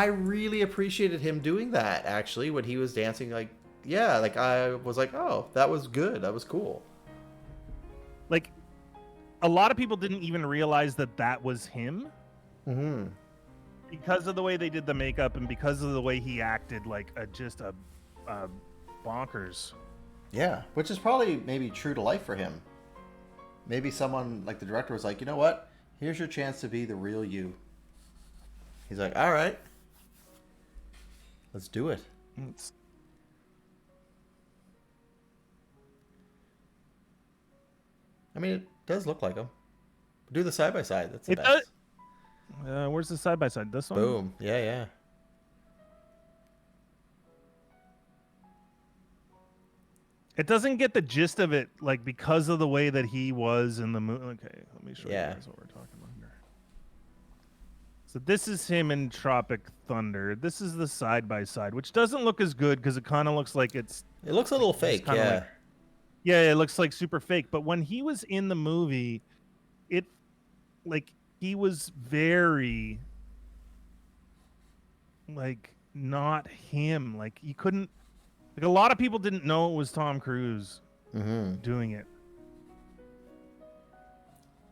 really appreciated him doing that actually when he was dancing. Like, yeah, like I was like, oh, that was good. That was cool. Like, a lot of people didn't even realize that that was him. Mm-hmm. Because of the way they did the makeup and because of the way he acted, like just a bonkers. Yeah, which is probably maybe true to life for him. Maybe someone like the director was like, you know what? Here's your chance to be the real you. He's like, all right, let's do it. I mean, it does look like him. Do the side by side. That's the best. Where's the side by side? This one. Boom. Yeah. It doesn't get the gist of it, like because of the way that he was in the movie. Okay, let me show you guys what we're talking about here. So this is him in Tropic Thunder. This is the side by side, which doesn't look as good because it kind of looks like it's. It looks a little fake. Yeah. Like, yeah, it looks like super fake. But when he was in the movie, it like he was very like not him. Like you couldn't. Like a lot of people didn't know it was Tom Cruise doing it.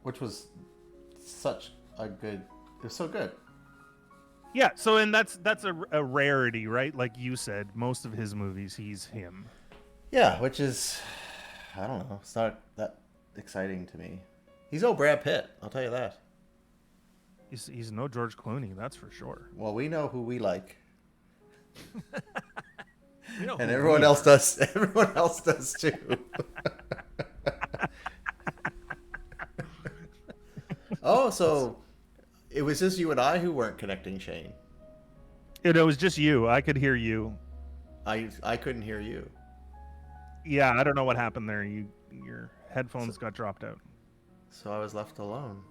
Which was such a good. It was so good. Yeah. So and that's a rarity, right? Like you said, most of his movies, he's him. Yeah, which is, I don't know. It's not that exciting to me. He's no Brad Pitt, I'll tell you that. He's no George Clooney, that's for sure. Well, we know who we like. You know And who everyone we else are. does. Everyone else does too. Oh, so it was just you and I who weren't connecting, Shane. It was just you. I could hear you. I couldn't hear you. Yeah, I don't know what happened there. Your So, headphones got dropped out. so I was left alone.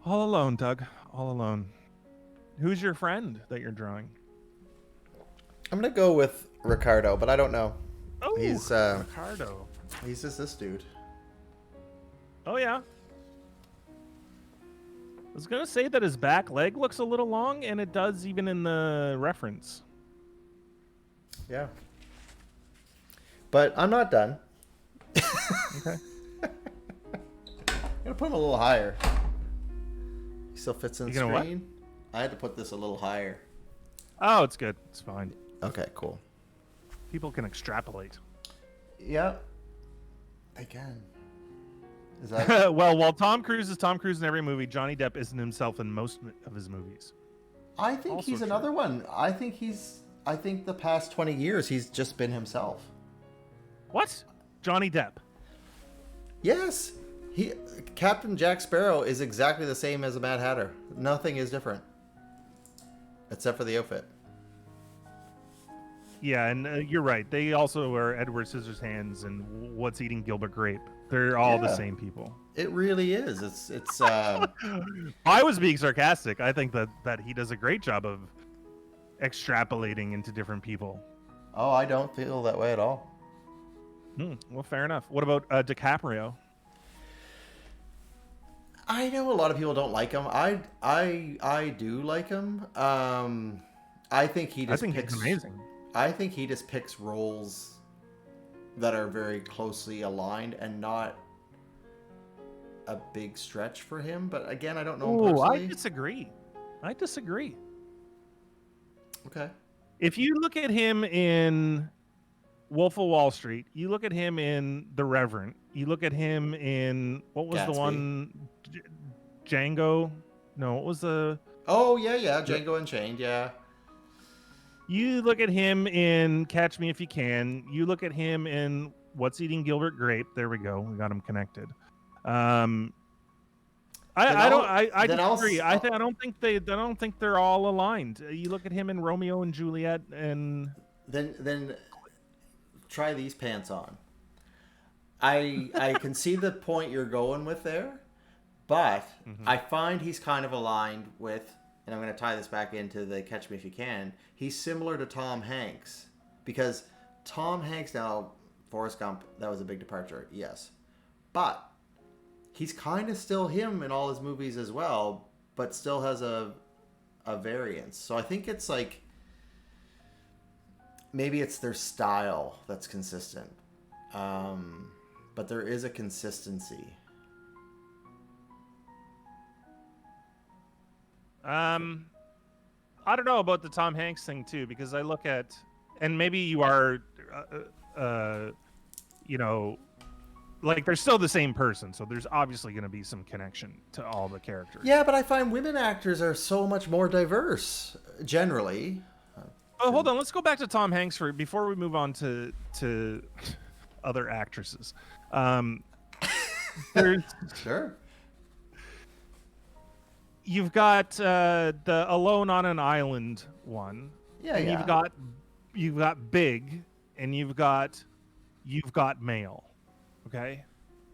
All alone, Doug. All alone. Who's your friend that you're drawing? I'm gonna go with Ricardo, but I don't know. Oh, He's Ricardo. he's just this dude. Oh yeah. I was gonna say that his back leg looks a little long, and it does even in the reference. Yeah. But I'm not done. Okay. I'm gonna put him a little higher. He still fits in the You gonna what? screen. I had to put this a little higher. Oh, it's good. It's fine. Okay, cool. People can extrapolate. Yeah. Again. Is that Well, while Tom Cruise is Tom Cruise in every movie, Johnny Depp isn't himself in most of his movies. I think Also he's true. another one. I think the past 20 years he's just been himself. What? Johnny Depp. Yes. Captain Jack Sparrow is exactly the same as the Mad Hatter. Nothing is different. Except for the outfit. Yeah, and you're right. They also are Edward Scissorhands and What's Eating Gilbert Grape. They're all the Yeah. same people. It really is. It's I was being sarcastic. I think that he does a great job of extrapolating into different people. Oh, I don't feel that way at all. Well, fair enough. What about DiCaprio? I know a lot of people don't like him. I do like him. I think he I just think picks he's amazing. I think he just picks roles that are very closely aligned and not a big stretch for him. But again, I don't know him Oh, I personally. disagree. Okay. If you look at him in Wolf of Wall Street, you look at him in The Reverend, you look at him in what was the Gatsby. one Django? No, what was the Oh yeah, Django Unchained, yeah. You look at him in Catch Me If You Can. You look at him in What's Eating Gilbert Grape. There we go. We got him connected. I disagree. I don't think they're all aligned. You look at him in Romeo and Juliet, and Then try these pants on. I can see the point you're going with there, but I find he's kind of aligned with, and I'm going to tie this back into the Catch Me If You Can. He's similar to Tom Hanks because Tom Hanks, now Forrest Gump, that was a big departure, yes, but he's kind of still him in all his movies as well, but still has a variance. So I think it's like maybe it's their style that's consistent, but there is a consistency. I don't know about the Tom Hanks thing too, because I look at, and maybe you are, you know, like they're still the same person, so there's obviously going to be some connection to all the characters. Yeah, but I find women actors are so much more diverse generally. Oh, hold on. Let's go back to Tom Hanks before we move on to other actresses. There's Sure. You've got the Alone on an Island one. Yeah, and yeah. you've got Big, and you've got Mail. Okay,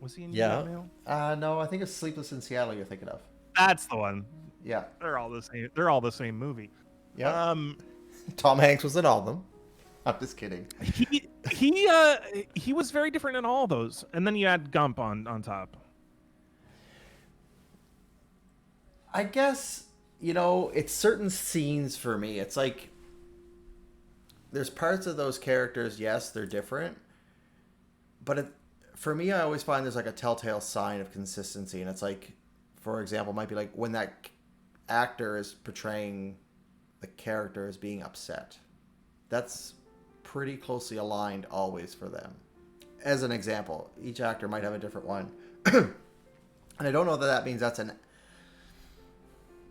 was he in You've Got Mail? No, I think it's Sleepless in Seattle you're thinking of. That's the one. Yeah. They're all the same. They're all the same movie. Yeah. Tom Hanks was in all of them. I'm just kidding. He was very different in all those, and then you add Gump on top. I guess, it's certain scenes for me. It's like there's parts of those characters, yes, they're different. But for me, I always find there's like a telltale sign of consistency. And it's like, for example, it might be like when that actor is portraying the character as being upset. That's pretty closely aligned always for them. As an example, each actor might have a different one. And I don't know that that means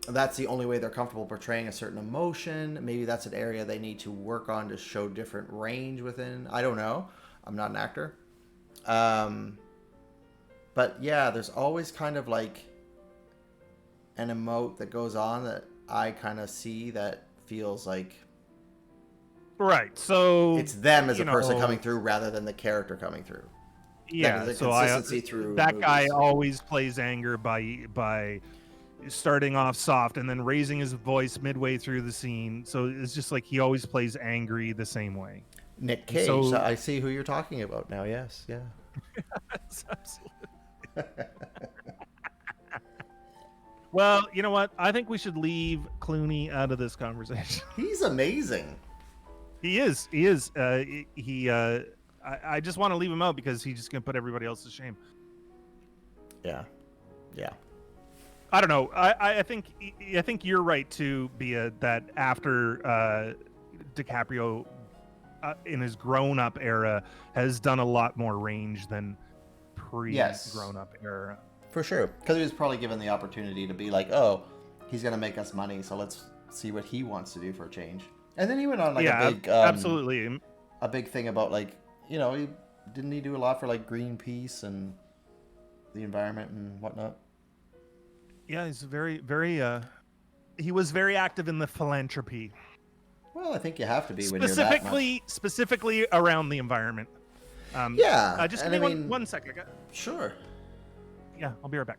that's the only way they're comfortable portraying a certain emotion. Maybe that's an area they need to work on to show different range within. I don't know. I'm not an actor. But yeah, there's always kind of like an emote that goes on that I kind of see that feels like Right. So it's them as a you person know, coming through rather than the character coming through. That is yeah. the So I consistency through the that guy movies. always plays anger by starting off soft and then raising his voice midway through the scene. So it's just like he always plays angry the same way. Nick And Cage. So so I see who you're talking about now. Yes, yeah. well, you know what? I think we should leave Clooney out of this conversation. He's amazing. He is. He is. I just want to leave him out because he's just gonna put everybody else to shame. Yeah, yeah. I don't know. I think you're right to be that after DiCaprio in his grown-up era has done a lot more range than pre-grown-up era. For sure, because he was probably given the opportunity to be like, oh, he's gonna make us money, so let's see what he wants to do for a change. And then he went on like a big, absolutely, a big thing about like, you know, didn't he do a lot for like Greenpeace and the environment and whatnot? Yeah, he's very, very. He was very active in the philanthropy. Well, I think you have to be when you're that much. Specifically around the environment. Yeah, just and give me I mean, one second. Sure. Yeah, I'll be right back.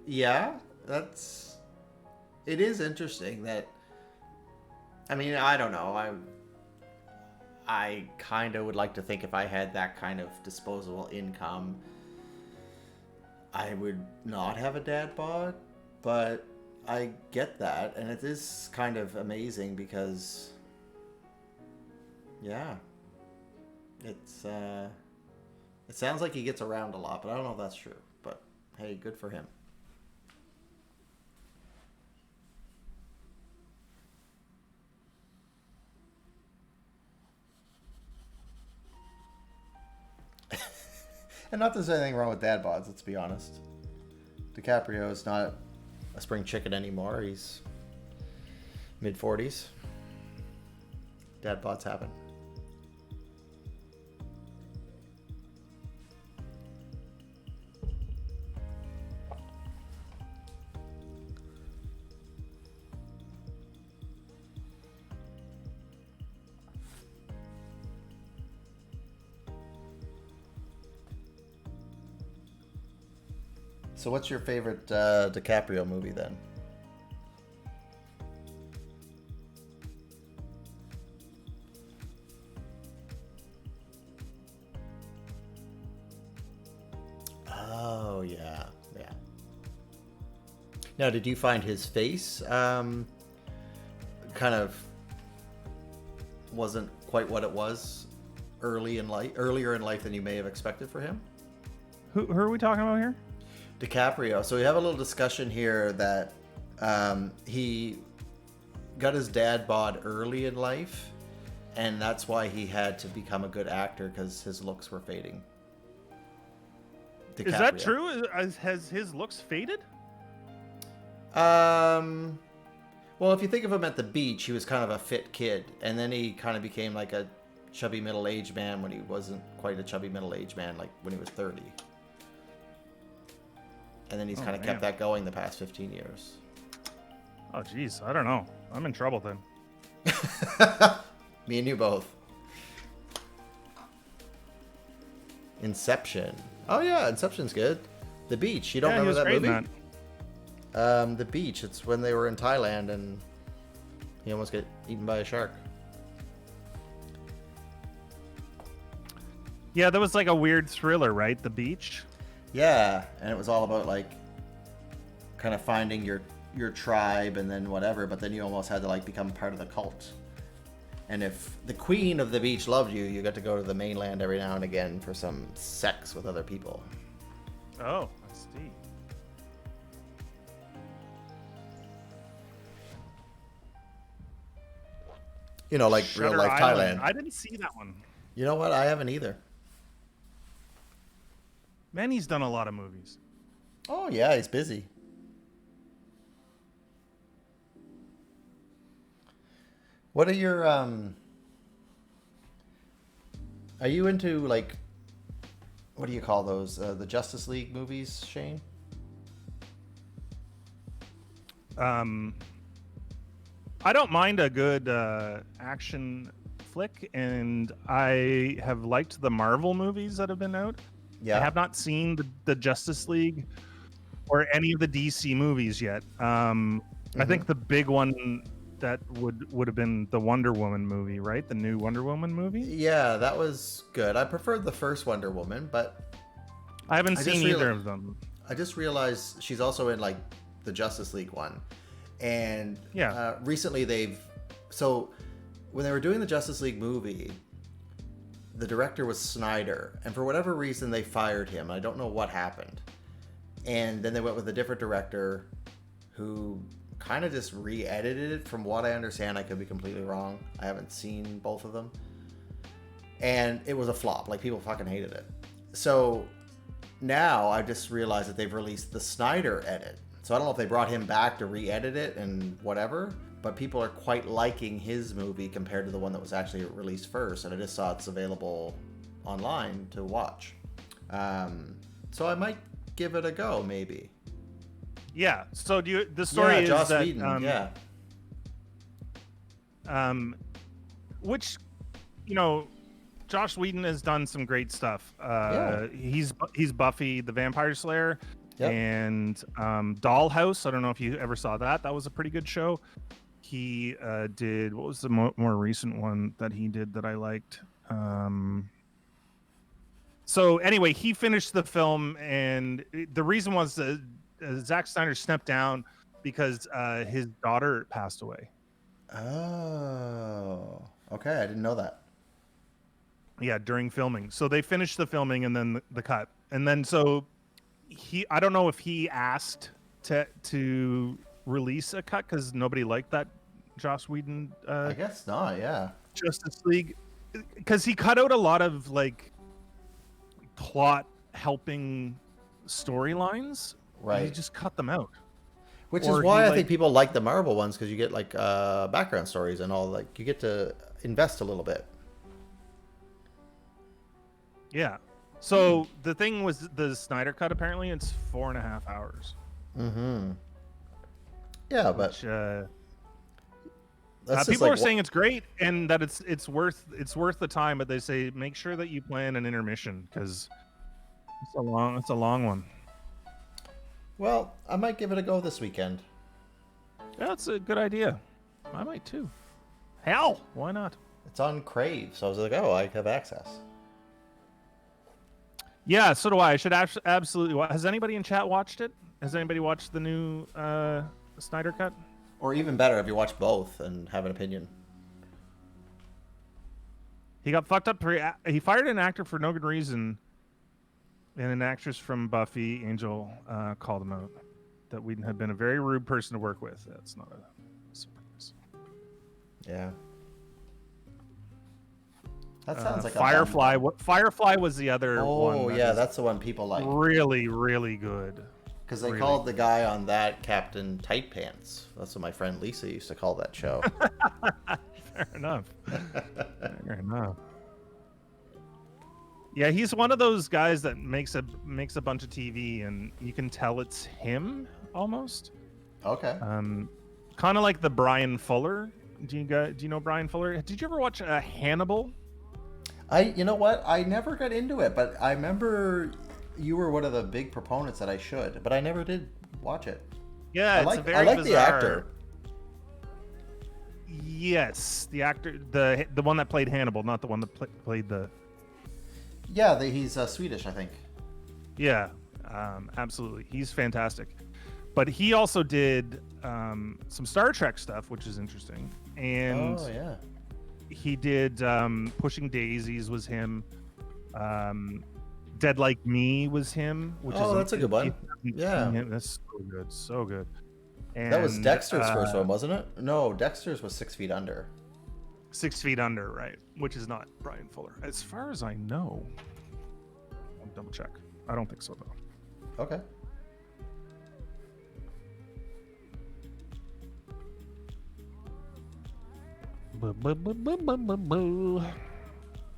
Yeah, it is interesting that, I mean, I don't know. I kind of would like to think if I had that kind of disposable income, I would not have a dad bod, but I get that, and it is kind of amazing because, yeah, it sounds like he gets around a lot, but I don't know if that's true. But hey, good for him. And not that there's anything wrong with dad bods, let's be honest. DiCaprio is not a spring chicken anymore. He's mid-40s. Dad bods happen. So what's your favorite DiCaprio movie then? Oh, yeah. Yeah. Now, did you find his face kind of wasn't quite what it was earlier in life than you may have expected for him? Who are we talking about here? DiCaprio. So we have a little discussion here that he got his dad bod early in life, and that's why he had to become a good actor because his looks were fading. DiCaprio. Is that true? Has his looks faded? Well, if you think of him at the beach, he was kind of a fit kid, and then he kind of became like a chubby middle-aged man when he wasn't quite a chubby middle-aged man, like when he was 30. And then he's kind of kept that going the past 15 years. Oh, geez. I don't know. I'm in trouble then. Me and you both. Inception. Oh, yeah. Inception's good. The Beach. You don't remember that movie? The Beach. It's when they were in Thailand and he almost got eaten by a shark. Yeah, that was like a weird thriller, right? The Beach? Yeah, and it was all about like kind of finding your tribe and then whatever, but then you almost had to like become part of the cult. And if the queen of the beach loved you, you got to go to the mainland every now and again for some sex with other people. Oh, I see. You know, like Shutter real life Island. Thailand. I didn't see that one. You know what? I haven't either. Man, he's done a lot of movies. Oh yeah, he's busy. What are your Are you into like what do you call those? The Justice League movies, Shane? Um, I don't mind a good action flick, and I have liked the Marvel movies that have been out. I Yeah. have not seen the Justice League or any of the DC movies yet. I Hmm. think the big one that would have been the Wonder Woman movie, right? The new Wonder Woman movie. Yeah, that was good. I preferred the first Wonder Woman, but I haven't I seen just either real of them. I just realized she's also in like the Justice League one, and Yeah. recently they've so when they were doing the Justice League movie, the director was Snyder, and for whatever reason they fired him. I don't know what happened, and then they went with a different director who kind of just re-edited it. From what I understand, I could be completely wrong. I haven't seen both of them, and it was a flop. Like people fucking hated it. So now I just realized that they've released the Snyder edit. So I don't know if they brought him back to re-edit it and whatever, but people are quite liking his movie compared to the one that was actually released first. And I just saw it's available online to watch. So I might give it a go, maybe. Yeah. So do you? The story is Joss that Whedon. Yeah. which you know, Josh Whedon has done some great stuff. Yeah. He's Buffy the Vampire Slayer Yep. and Dollhouse. I don't know if you ever saw that. That was a pretty good show. He did what was the more recent one that he did that I liked. So anyway, he finished the film, and the reason was Zack Snyder stepped down because his daughter passed away. Oh. Okay, I didn't know that. Yeah, during filming. So they finished the filming and then the cut. And then so I don't know if he asked to release a cut because nobody liked that Joss Whedon I guess not. Yeah. Justice League, because he cut out a lot of like plot helping storylines. He Right. just cut them out. Which is Or why he I like think people like the Marvel ones, because you get like background stories and all. Like you get to invest a little bit. yeah. So the thing was the Snyder cut. Apparently, it's 4.5 hours. Mm-hmm. Yeah, but Which that's just people like are saying it's great and that it's worth the time, but they say make sure that you plan an intermission because it's a long one. well, I might give it a go this weekend. Yeah, that's a good idea. I might too. Hell, why not? It's on Crave, so I was like, oh, I have access. Yeah, so do I. I should absolutely. Has anybody in chat watched it? Has anybody watched the new Snyder cut? Or even better, if you watch both and have an opinion. He got fucked up. He fired an actor for no good reason, and an actress from Buffy, Angel, called him out. That Whedon had been a very rude person to work with. That's not a surprise. Yeah. That sounds like Firefly. a bum. Firefly was the other one. Oh, yeah, that's the one people like. really, really good. Because they really. called the guy on that Captain Tight Pants. That's what my friend Lisa used to call that show. Fair enough. Fair enough. Yeah, he's one of those guys that makes a bunch of TV, and you can tell it's him almost. Okay. Kind of like the Brian Fuller. Do you know Brian Fuller? Did you ever watch Hannibal? You know what? I never got into it, but I remember you were one of the big proponents that I should, but I never did watch it. Yeah, I it's very I like bizarre. the actor. Yes, the actor, the one that played Hannibal, not the one that played the. Yeah, he's Swedish, I think. Yeah, absolutely. He's fantastic. But he also did some Star Trek stuff, which is interesting. And Oh yeah. he did Pushing Daisies was him. Dead Like Me was him. Which Oh, is that's a good one. if you haven't Yeah. seen him, that's so good, so good. And, That was Dexter's first one, wasn't it? No, Dexter's was 6 Feet Under. 6 Feet Under, right? Which is not Brian Fuller, as far as I know. I'll double check. I don't think so though. Okay.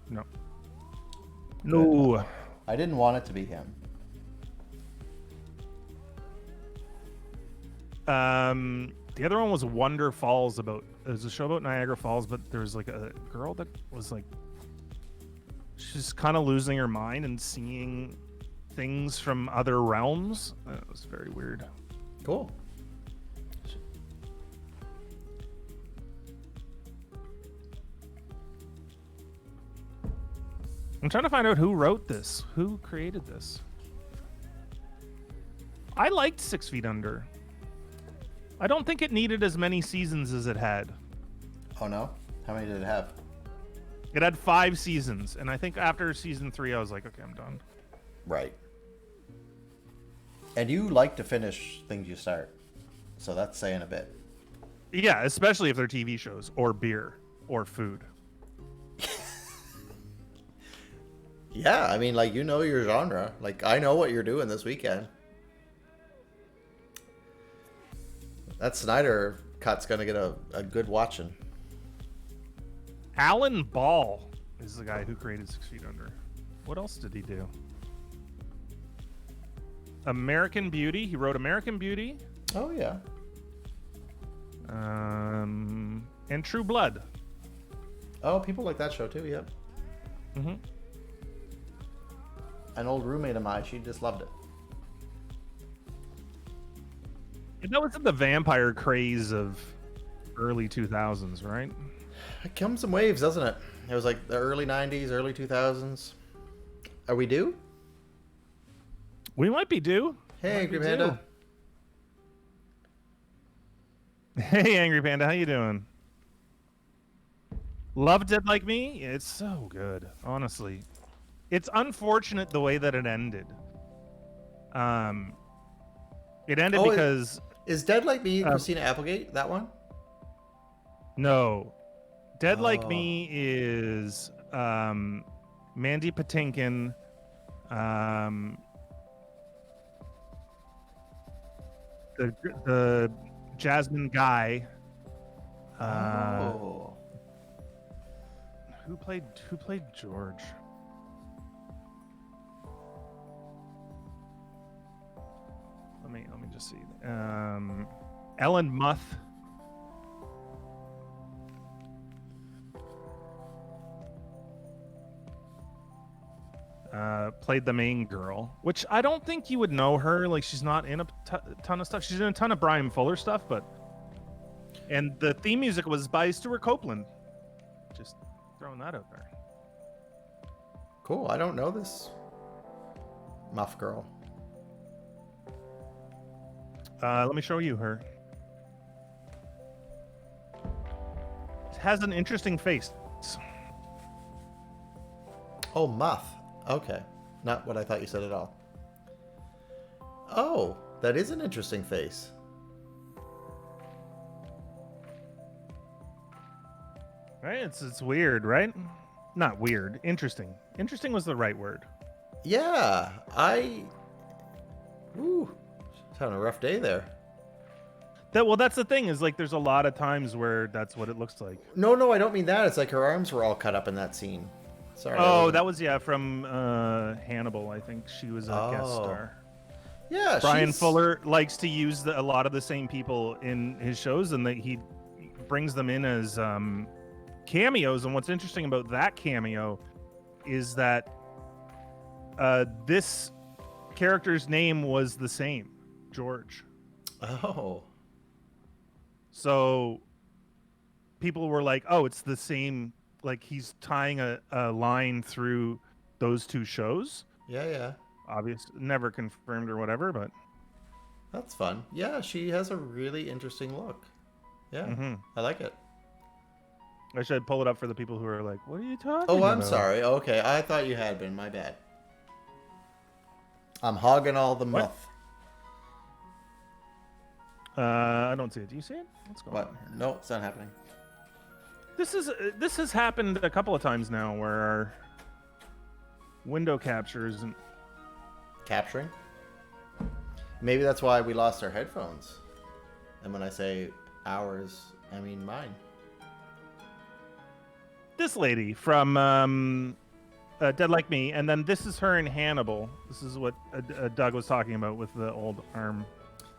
No. No. I didn't want it to be him. The other one was Wonder Falls. It was a show about Niagara Falls, but there was like a girl that was like, she's kind of losing her mind and seeing things from other realms. It was very weird. Cool. I'm trying to find out who wrote this, who created this. I liked 6 Feet Under. I don't think it needed as many seasons as it had. Oh no? How many did it have? It had 5 seasons, and I think after season 3, I was like, okay, I'm done. Right. And you like to finish things you start, so that's saying a bit. Yeah, especially if they're TV shows or beer or food. Yeah, I mean, like, you know your genre. Like, I know what you're doing this weekend. That Snyder cut's gonna get a good watching. Alan Ball is the guy who created 6 Feet Under. What else did he do? American Beauty. He wrote American Beauty. Oh yeah. And True Blood. Oh, people like that show too. Yep. Mm-hmm. An old roommate of mine, she just loved it. That was in the vampire craze of early 2000s, right? It comes in waves, doesn't it? It was like the early 90s, early 2000s. Are we due? We might be due. Hey, Angry Panda. Hey, Angry Panda, how you doing? Love Dead Like Me? It's so good, honestly. It's unfortunate the way that it ended. It ended because... Is Dead Like Me Christina Applegate, that one? No. Dead Like Me is Mandy Patinkin, the Jasmine Guy. Who played George? Let me just see. Ellen Muth. Played the main girl, which I don't think you would know her. Like, she's not in a ton of stuff. She's in a ton of Brian Fuller stuff, and the theme music was by Stuart Copeland. Just throwing that out there. Cool. I don't know this Muff girl. Let me show you her. Has an interesting face. Oh, Muff. Okay. Not what I thought you said at all. Oh, that is an interesting face. Right? It's weird, right? Not weird. Interesting. Interesting was the right word. Yeah. It's having a rough day there. That's the thing, is like there's a lot of times where that's what it looks like. No, I don't mean that. It's like her arms were all cut up in that scene. Sorry. Oh, that was from Hannibal. I think she was a guest star. Yeah, Brian Fuller likes to use a lot of the same people in his shows, and that he brings them in as cameos. And what's interesting about that cameo is that this character's name was the same, George. Oh. So people were like, oh, it's the same. Like, he's tying a line through those two shows. Yeah. Obviously, never confirmed or whatever, but... That's fun. Yeah, she has a really interesting look. Yeah, I like it. I should pull it up for the people who are like, what are you talking about? Oh, I'm sorry. Okay, I thought you had been. My bad. I'm hogging all the muff. I don't see it. Do you see it? What's going on? No, it's not happening. This has happened a couple of times now where our window captures and capturing. Maybe that's why we lost our headphones. And when I say ours, I mean mine. This lady from Dead Like Me, and then this is her in Hannibal. This is what Doug was talking about with the old arm.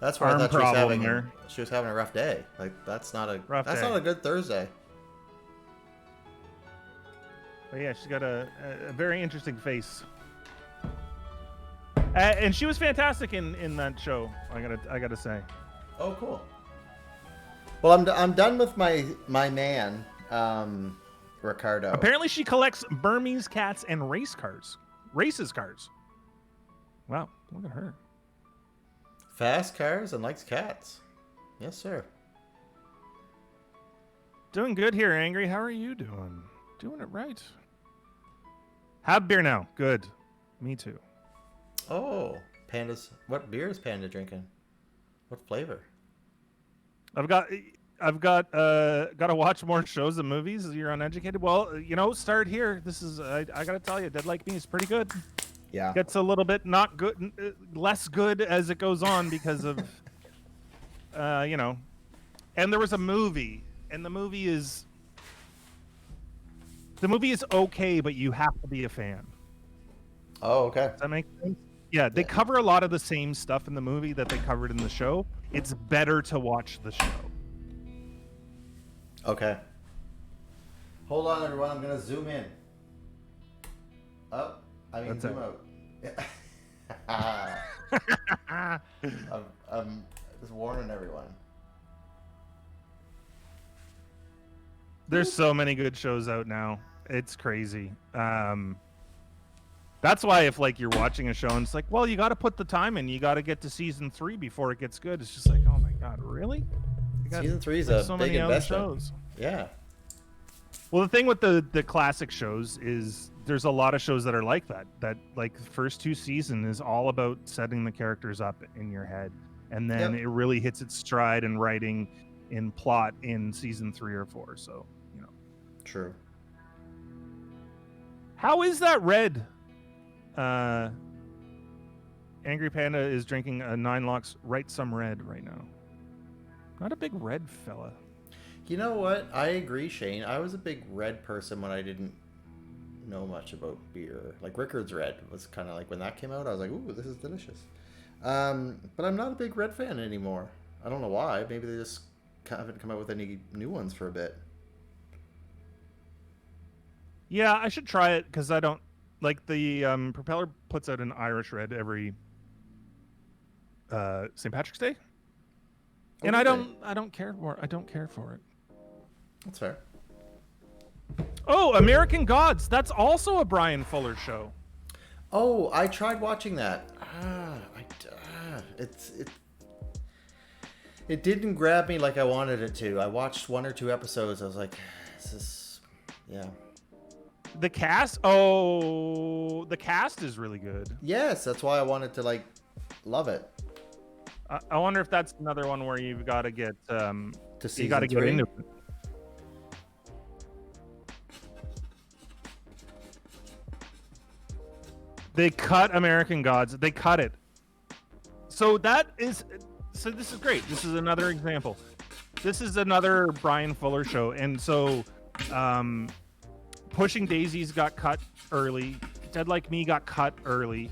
That's where Arm I thought problem she was having a rough day. Like that's not a Rough day. not a good Thursday. But yeah, she's got a very interesting face. And she was fantastic in that show. I gotta say. Oh, cool. Well, I'm done with my man, Ricardo. Apparently, she collects Burmese cats and races cars. Wow, look at her. Fast cars and likes cats. Yes, sir. Doing good here, Angry. How are you doing? Doing it right. Have beer now. Good. Me too. Oh, Panda's. What beer is Panda drinking? What flavor? I've got to watch more shows and movies. You're uneducated. Well, start here. This is I gotta tell you, Dead Like Me is pretty good. Yeah. Gets a little bit not good, less good as it goes on because of, And there was a movie, and the movie is okay, but you have to be a fan. Oh, okay. Does that make sense? Yeah, they cover a lot of the same stuff in the movie that they covered in the show. It's better to watch the show. Okay. Hold on, everyone. I'm gonna zoom in. That's zoom it. out. I'm just warning everyone. There's so many good shows out now. It's crazy. That's why if you're watching a show and it's like, well, you got to put the time in. You got to get to season 3 before it gets good. It's just like, oh my god, really? Season 3 is a so big many other investment. shows. Yeah. Well, the thing with the classic shows is there's a lot of shows that are like that. That the first 2 seasons is all about setting the characters up in your head, and then it really hits its stride in writing, in plot in season 3 or 4. So True. How is that red? Angry Panda is drinking a 9 Locks Right Some Red right now. Not a big red fella. You know what? I agree, Shane. I was a big red person when I didn't know much about beer. Like Rickard's Red was kind of like when that came out, I was like, ooh, this is delicious. But I'm not a big red fan anymore. I don't know why. Maybe they just haven't come out with any new ones for a bit. Yeah, I should try it because I don't like the Propeller puts out an Irish Red every St. Patrick's Day, and I don't care for it. That's fair. Oh, American Gods. That's also a Brian Fuller show. Oh, I tried watching that. It didn't grab me like I wanted it to. I watched 1 or 2 episodes. I was like, this is, yeah. The cast is really good. Yes, that's why I wanted to love it. I wonder if that's another one where you've got to get to season you got to get 3? into it. They cut American Gods. They cut it. So this is great. This is another example. This is another Brian Fuller show, and so Pushing Daisies got cut early. Dead Like Me got cut early.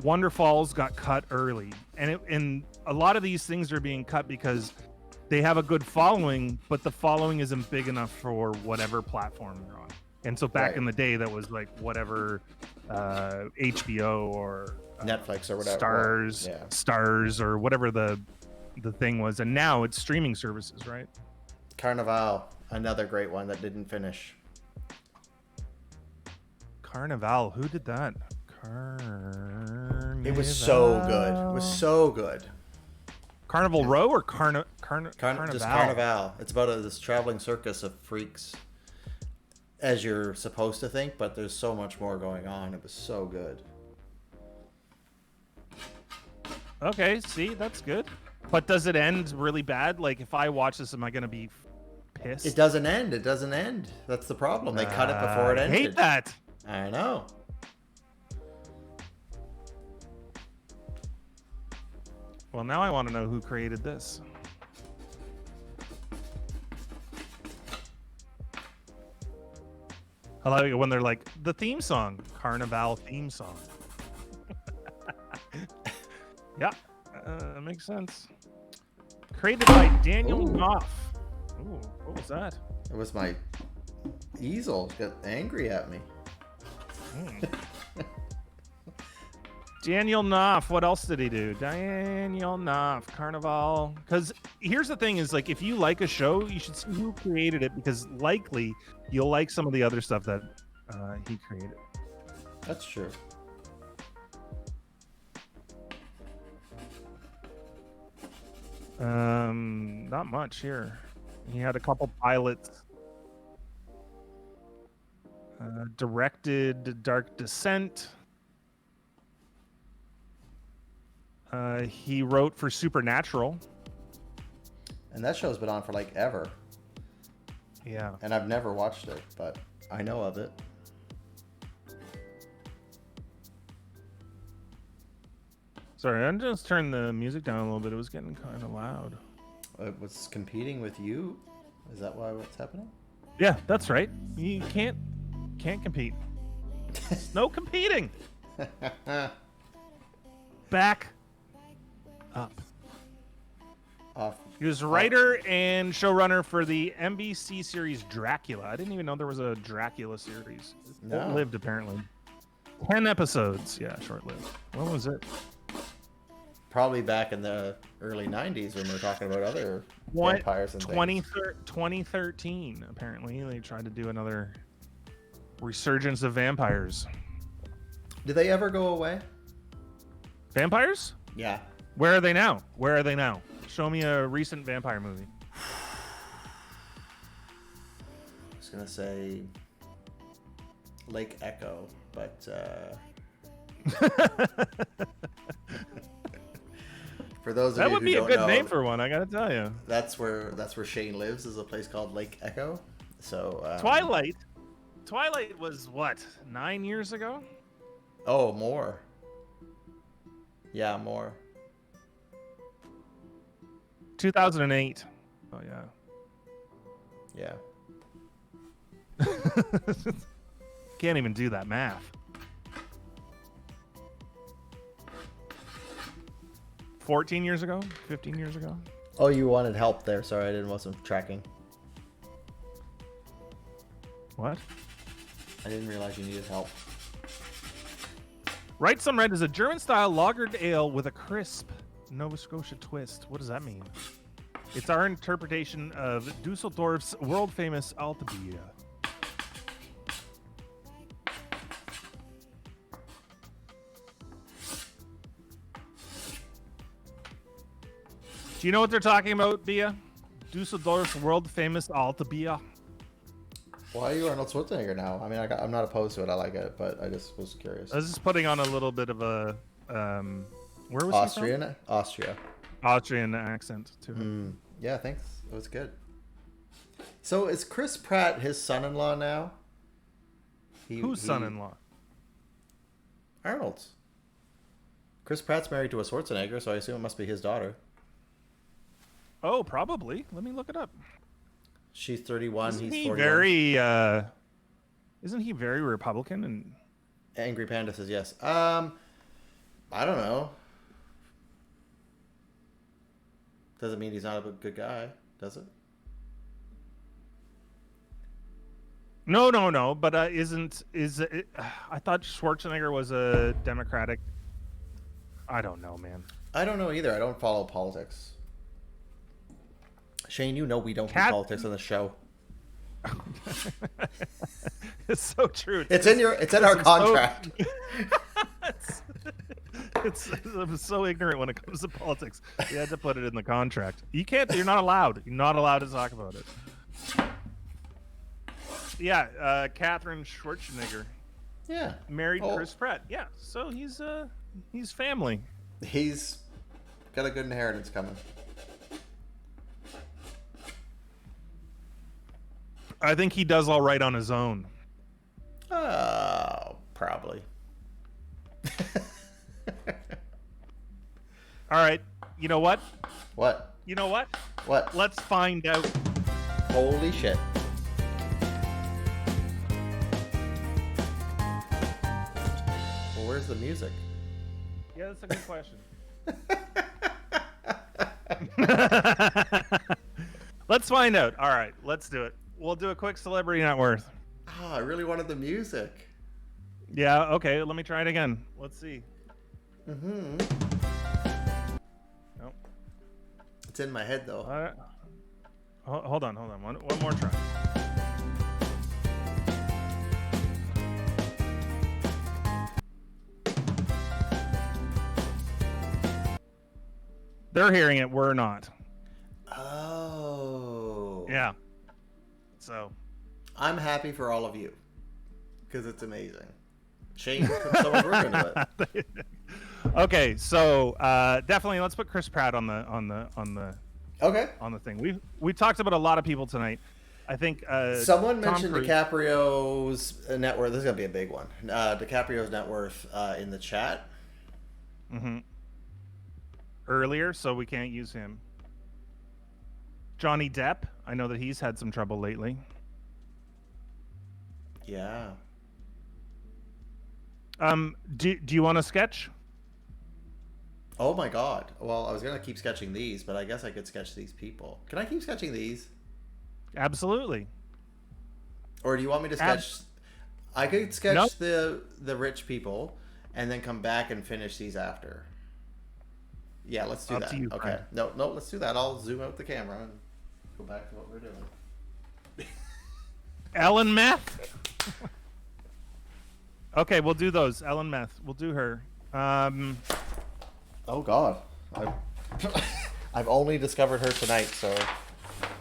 Wonder Falls got cut early, and a lot of these things are being cut because they have a good following, but the following isn't big enough for whatever platform they're on. And so back in the day, that was whatever HBO or Netflix or whatever Stars or whatever the thing was, and now it's streaming services, right? Carnival, another great one that didn't finish. Carnival, who did that? It was so good. It was so good. Carnival Row or Carnival? Just Carnival. It's about this traveling circus of freaks, as you're supposed to think, but there's so much more going on. It was so good. Okay, see, that's good. But does it end really bad? If I watch this, am I going to be pissed? It doesn't end. It doesn't end. That's the problem. They cut it before it ended. I hate that. I know. Well, now I want to know who created this. I like it when they're like, the theme song, Carnival theme song. Yeah, makes sense. Created by Daniel Knopf. Ooh, what was that? It was my easel. Got angry at me. Daniel Knopf. What else did he do? Daniel Knopf, Carnival. Because here's the thing: is like if you like a show, you should see who created it because likely you'll like some of the other stuff that he created. That's true. Not much here. He had a couple pilots. Directed Dark Descent. He wrote for Supernatural. And that show's been on for like ever. Yeah. And I've never watched it, but I know of it. Sorry, I just turned the music down a little bit. It was getting kind of loud. It was competing with you? Is that why what's happening? Yeah, that's right. You can't compete. No competing. Back up. Off. He was writer and showrunner for the NBC series Dracula. I didn't even know there was a Dracula series. No. Short-lived, apparently. 10 episodes. Yeah, short-lived. When was it? Probably back in the early 90s when we were talking about other vampires and things. 2013, apparently. They tried to do another resurgence of vampires. Did they ever go away? Vampires? Yeah. Where are they now? Where are they now? Show me a recent vampire movie. I was going to say Lake Echo, but for those of that you would who be a don't good know, name for one, I gotta tell you. That's where Shane lives, is a place called Lake Echo. So Twilight was what, 9 years ago? Oh, more. Yeah, more. 2008. Oh Yeah. Can't even do that math. 14 years ago? 15 years ago? Oh, you wanted help there. Sorry, I wasn't tracking. What? I didn't realize you needed help. Right Some Red is a German-style lagered ale with a crisp Nova Scotia twist. What does that mean? It's our interpretation of Dusseldorf's world-famous Alte Bier. Do you know what they're talking about, Bia? Dusseldorf's world-famous Alte Bier. Why are you Arnold Schwarzenegger now? I mean, I'm not opposed to it. I like it, but I just was curious. I was just putting on a little bit of a where was Austrian? he from? Austria. Austrian accent to it. Yeah, thanks. It was good. So is Chris Pratt his son-in-law now? Whose son-in-law? Arnold's. Chris Pratt's married to a Schwarzenegger, so I assume it must be his daughter. Oh, probably. Let me look it up. She's 31. Isn't he's he 41. Isn't he very Republican? And Angry Panda says yes. I don't know. Doesn't mean he's not a good guy, does it? no. But I thought Schwarzenegger was a Democratic. I don't know, man. I don't know either. I don't follow politics. Shane, you know we don't do politics on the show. It's so true. It's in our contract. I'm so ignorant when it comes to politics. You had to put it in the contract. You can't. You're not allowed. You're not allowed to talk about it. Yeah, Catherine Schwarzenegger. Yeah. Married Chris Pratt. Yeah. So he's family. He's got a good inheritance coming. I think he does all right on his own. Oh, probably. All right. You know what? What? You know what? What? Let's find out. Holy shit. Well, where's the music? Yeah, that's a good question. Let's find out. All right, let's do it. We'll do a quick celebrity net worth. I really wanted the music. Yeah, okay, let me try it again. Let's see. Mm-hmm. Nope. It's in my head, though. Hold on. One more try. They're hearing it. We're not. Oh. Yeah. So. I'm happy for all of you. Because it's amazing. Shane put so much work into it. Okay, so definitely let's put Chris Pratt on the Okay. on the thing. We talked about a lot of people tonight. I think someone Tom mentioned Cruise. DiCaprio's net worth. This is gonna be a big one. DiCaprio's net worth in the chat. Mm-hmm. Earlier, so we can't use him. Johnny Depp. I know that he's had some trouble lately. Yeah. Do you want a sketch? Oh my god. Well, I was gonna keep sketching these, but I guess I could sketch these people. Can I keep sketching these? Absolutely. Or do you want me to sketch? I could sketch Nope. the rich people, and then come back and finish these after. Yeah, let's do Up that. to you, Okay. Frank. No, let's do that. I'll zoom out the camera and go back to what we're doing. Ellen Meth. Okay, we'll do those. Ellen Meth. We'll do her. Oh god. I've only discovered her tonight, so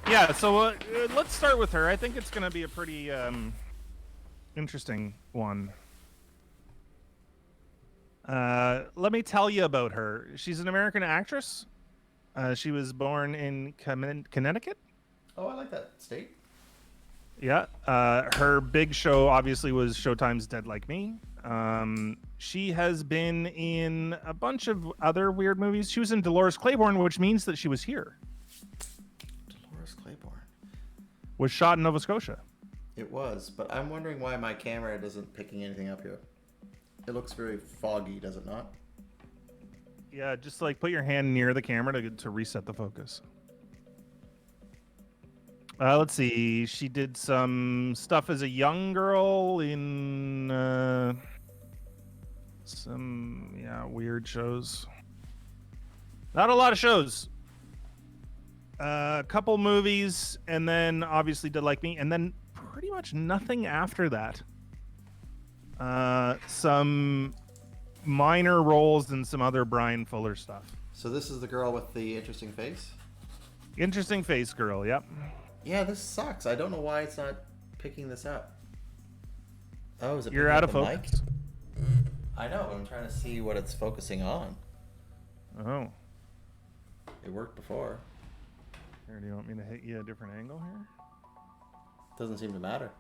Yeah, so let's start with her. I think it's going to be a pretty interesting one. Let me tell you about her. She's an American actress. She was born in Connecticut. oh, I like that state. Yeah. Her big show obviously was Showtime's Dead Like Me. She has been in a bunch of other weird movies. She was in Dolores Claiborne, which means that she was here. Dolores Claiborne. Was shot in Nova Scotia. It was, but I'm wondering why my camera isn't picking anything up here. It looks very foggy, does it not? Yeah, just like put your hand near the camera to reset the focus. Let's see. She did some stuff as a young girl in some weird shows. Not a lot of shows. A couple movies, and then obviously Did Like Me, and then pretty much nothing after that. Some minor roles in some other Brian Fuller stuff. So this is the girl with the interesting face? Interesting face girl, yep. Yeah, this sucks. I don't know why it's not picking this up. Oh, is it You're picking out up of the mic? focus. I know, but I'm trying to see what it's focusing on. Oh. It worked before. Here, do you want me to hit you a different angle here? Doesn't seem to matter.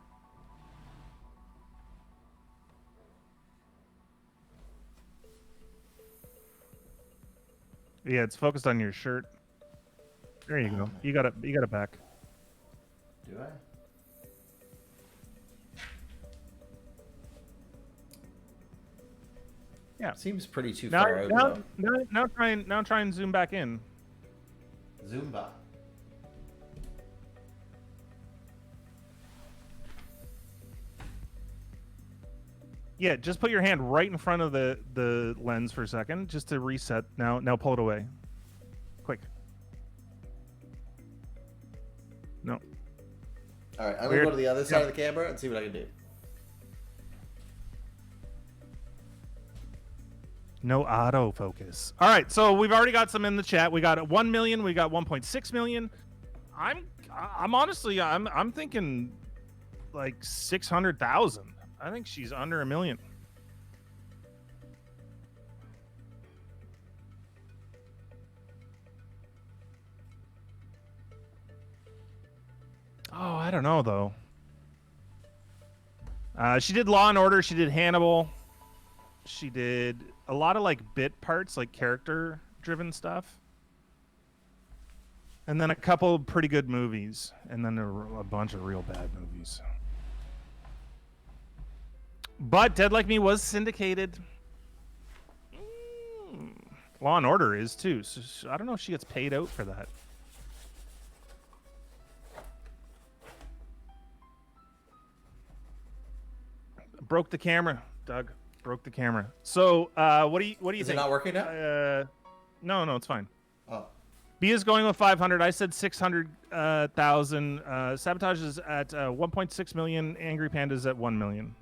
Yeah, it's focused on your shirt. There you go. You got it back. Do I? Yeah. Seems pretty too far out. Now try and zoom back in. Zumba. Yeah, just put your hand right in front of the lens for a second, just to reset. Now pull it away. Quick. No. All right, I'm Weird. gonna go to the other side of the camera and see what I can do. No autofocus. All right, so we've already got some in the chat. We got 1 million. We got 1.6 million. I'm honestly I'm thinking like 600,000. I think she's under 1 million. Oh, I don't know though. She did Law and Order. She did Hannibal. She did a lot of like bit parts, like character-driven stuff. And then a couple pretty good movies, and then a bunch of real bad movies. But Dead Like Me was syndicated. Law and Order is too. So I don't know if she gets paid out for that. Broke the camera, Doug. Broke the camera. So what do you Is think? it not working now? No, it's fine. Oh. B is going with 500. I said 600,000. Sabotage is at 1.6 million. Angry Panda's at 1 million.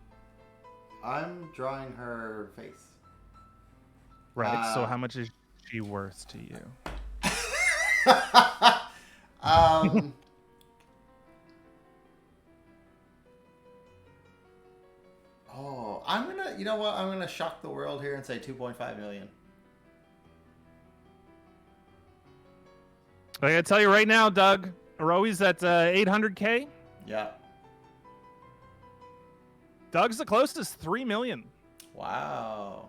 I'm drawing her face. Right. So how much is she worth to you? Oh, you know what? I'm gonna shock the world here and say 2.5 million. I gotta tell you right now, Doug. Aroe's at 800K. Yeah. Doug's the closest, 3 million. Wow.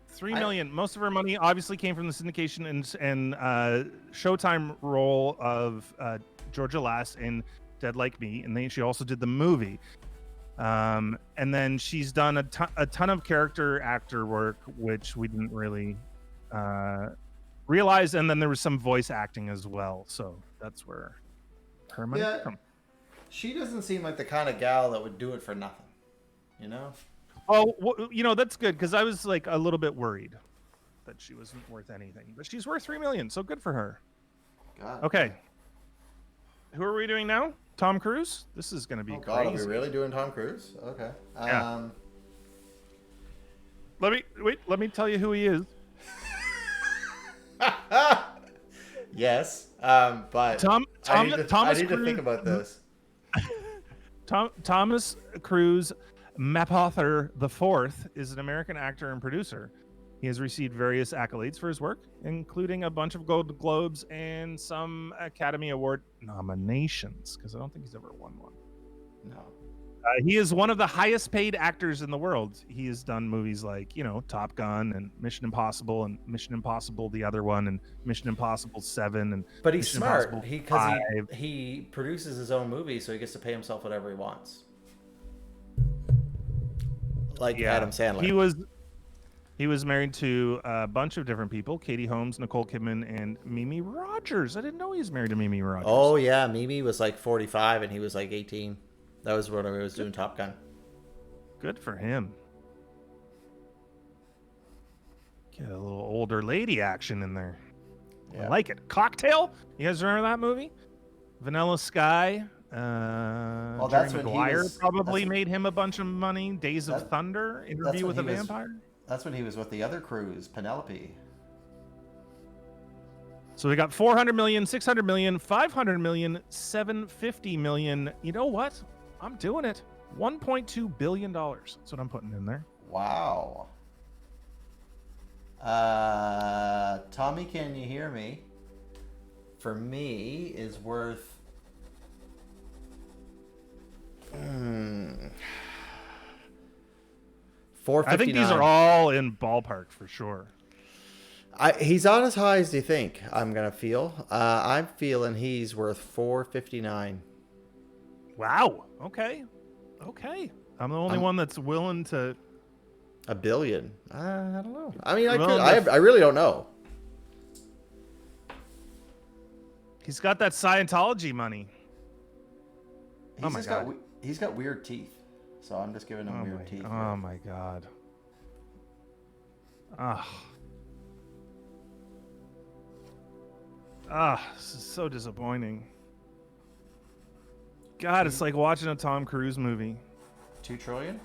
3 million. Most of her money obviously came from the syndication and Showtime role of Georgia Lass in Dead Like Me, and she also did the movie. And then she's done a ton of character actor work, which we didn't really realize. And then there was some voice acting as well. So that's where her money came from. She doesn't seem like the kind of gal that would do it for nothing, you know? Oh, well, that's good, because I was like a little bit worried that she wasn't worth anything, but she's worth 3 million, so good for her. God. Okay. Who are we doing now? Tom Cruise? This is going to be Oh God, crazy. are we really doing Tom Cruise? Okay. Yeah. Let me tell you who he is. Yes, but Thomas I need to Cruise, think about this. Thomas Cruise Mapother IV is an American actor and producer. He has received various accolades for his work, including a bunch of Gold Globes and some Academy Award nominations, because I don't think he's ever won one. No. He is one of the highest paid actors in the world. He has done movies like, Top Gun and Mission Impossible and Mission Impossible, the other one, and Mission Impossible 7. But he's Mission smart Impossible because 5. he produces his own movie, so he gets to pay himself whatever he wants. Like Adam Sandler. He was married to a bunch of different people: Katie Holmes, Nicole Kidman, and Mimi Rogers. I didn't know he was married to Mimi Rogers. Oh yeah, Mimi was like 45 and he was like 18. That was when he was doing Top Gun. Good for him. Get a little older lady action in there. Yeah. I like it. Cocktail? You guys remember that movie? Vanilla Sky. Well, Jerry that's when Maguire probably made him a bunch of money. Days of Thunder. Interview with a Vampire. That's when he was with the other Cruise, Penelope. So we got 400 million, 600 million, 500 million, 750 million. You know what? I'm doing it. $1.2 billion. That's what I'm putting in there. Wow. Tommy, can you hear me? For me, is worth... I think these are all in ballpark for sure. He's not as high as you think. I'm gonna feel. I'm feeling he's worth $459. Wow. Okay. I'm the only one that's willing to. $1 billion. I don't know. I mean, I really don't know. He's got that Scientology money. He's got weird teeth, so I'm just giving him weird teeth. Oh my God. This is so disappointing. God, it's like watching a Tom Cruise movie. $2 trillion?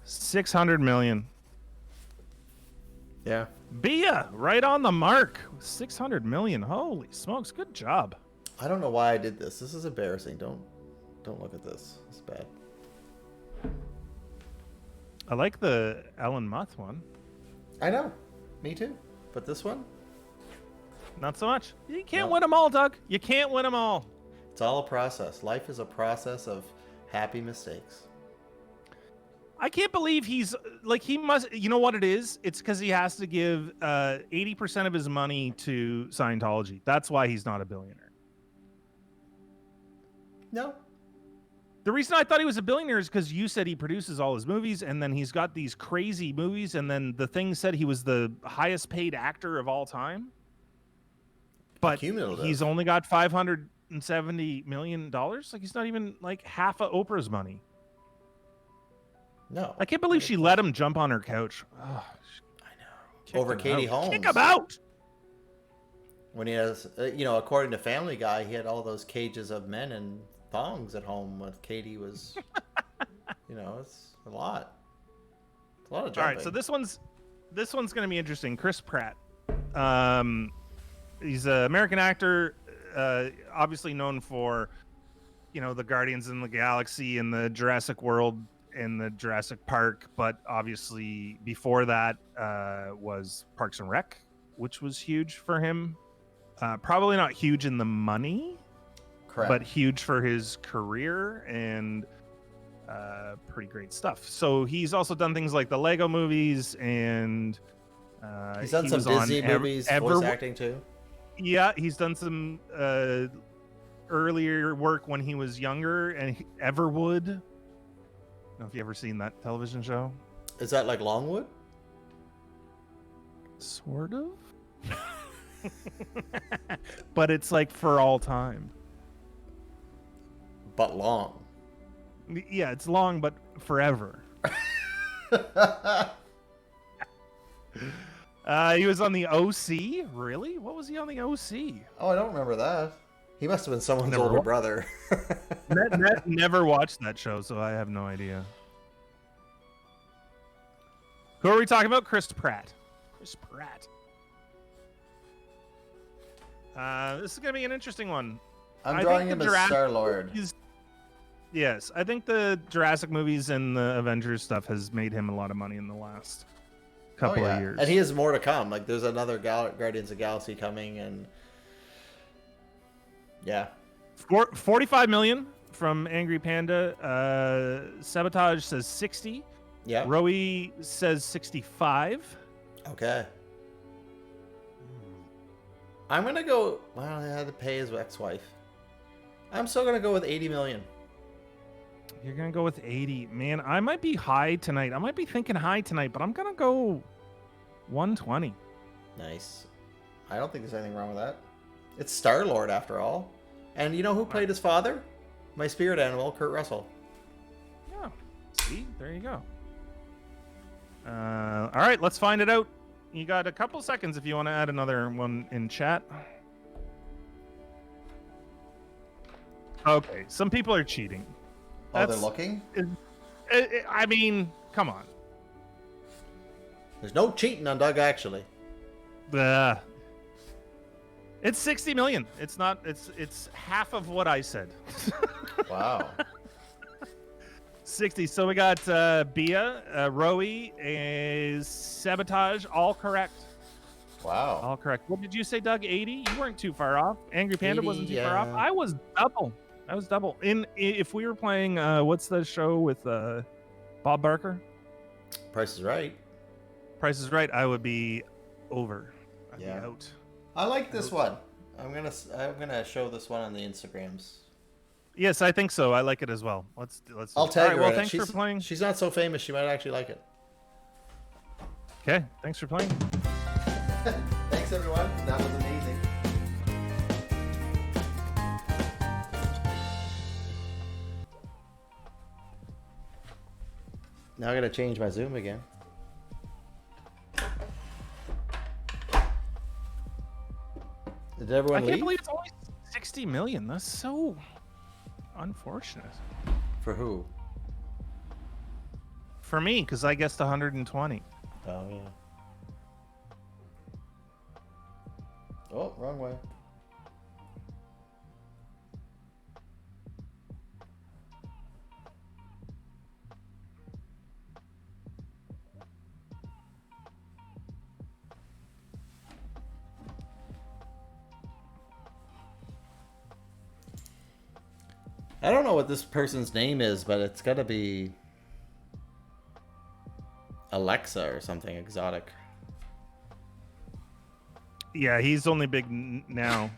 600 million. Yeah. Bia, right on the mark. 600 million. Holy smokes, good job. I don't know why I did this. This is embarrassing. Don't look at this. It's bad. I like the Ellen Muth one. I know. Me too. But this one? Not so much. You can't win them all, Doug. You can't win them all. It's all a process. Life is a process of happy mistakes. I can't believe he's like, he must, you know what it is? It's because he has to give 80% of his money to Scientology. That's why he's not a billionaire. No. The reason I thought he was a billionaire is because you said he produces all his movies, and then he's got these crazy movies, and then the thing said he was the highest paid actor of all time. But he's only got $570 million. Like, he's not even like half of Oprah's money. No. I can't believe she let him jump on her couch. Oh, I know. Over Katie Holmes. Kick him out! When he has, according to Family Guy, he had all those cages of men and thongs at home with Katie was, it's a lot. It's a lot of jumping. All right, so this one's going to be interesting. Chris Pratt. He's an American actor, obviously known for, the Guardians in the Galaxy and the Jurassic World and the Jurassic Park. But obviously before that was Parks and Rec, which was huge for him. Probably not huge in the money, correct, but huge for his career and pretty great stuff. So he's also done things like the Lego movies, and he's done some Disney movies, voice acting too. Yeah, he's done some earlier work when he was younger, and Everwood. I don't know if you ever seen that television show. Is that like Longwood? Sort of. But it's like for all time. But long. Yeah, it's long, but forever. He was on the OC. Really? What was he on the OC? Oh, I don't remember that. He must have been someone's older brother. Never watched that show, so I have no idea. Who are we talking about? Chris Pratt. Chris Pratt. This is going to be an interesting one. I'm drawing him as Star-Lord. Yes, I think the Jurassic movies and the Avengers stuff has made him a lot of money in the last couple of years. And he has more to come. Like, there's another Guardians of the Galaxy coming, and yeah. 45 million from Angry Panda. Sabotage says 60. Yeah. Rowie says 65. Okay. I'm going to go... Well, I had to pay his ex-wife. I'm still going to go with 80 million. You're going to go with 80. Man, I might be high tonight. I might be thinking high tonight, but I'm going to go 120. Nice. I don't think there's anything wrong with that. It's Star-Lord, after all. And you know who played his father? My spirit animal, Kurt Russell. Yeah. See? There you go. All right, let's find it out. You got a couple seconds if you want to add another one in chat. Okay, some people are cheating. Oh, they're looking? I mean, come on. There's no cheating on Doug, actually. It's 60 million. It's not. It's half of what I said. Wow. 60. So we got Bia, Rowie, is Sabotage, all correct. Wow. All correct. What did you say, Doug? 80? You weren't too far off. Angry Panda 80, wasn't too far off. I was double. If we were playing, what's the show with Bob Barker? Price is Right. Price is Right. I would be over. I'd be out. I like this one. I'm gonna show this one on the Instagrams. Yes, I think so. I like it as well. Let's. I'll tag her. Well, in thanks it. for playing. She's not so famous. She might actually like it. Okay, thanks for playing. Thanks, everyone. That was amazing. Now I gotta change my Zoom again. Did everyone leave? I can't believe it's only 60 million. That's so unfortunate. For who? For me, because I guessed 120. Oh, yeah. Oh, wrong way. I don't know what this person's name is, but it's got to be Alexa or something exotic. Yeah, he's only big now.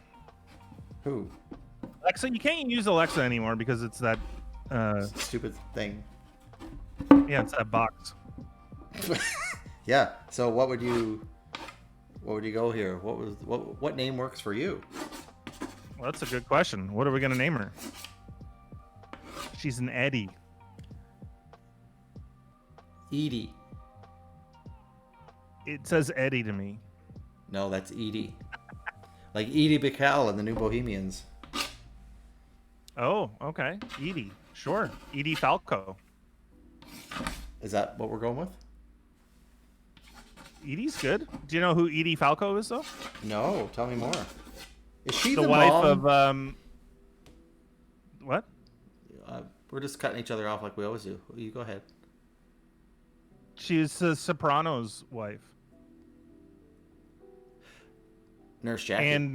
Who? Alexa, you can't use Alexa anymore because it's that. Stupid thing. Yeah, it's that box. Yeah. So what would you go here? What name works for you? Well, that's a good question. What are we gonna name her? She's an Eddie. Edie. It says Eddie to me. No, that's Edie. Like Edie Bickel in the New Bohemians. Oh, okay. Edie. Sure. Edie Falco. Is that what we're going with? Edie's good. Do you know who Edie Falco is, though? No, tell me more. Is she The the wife mom? of what? We're just cutting each other off like we always do. You go ahead. She's the Sopranos' wife. Nurse Jackie. And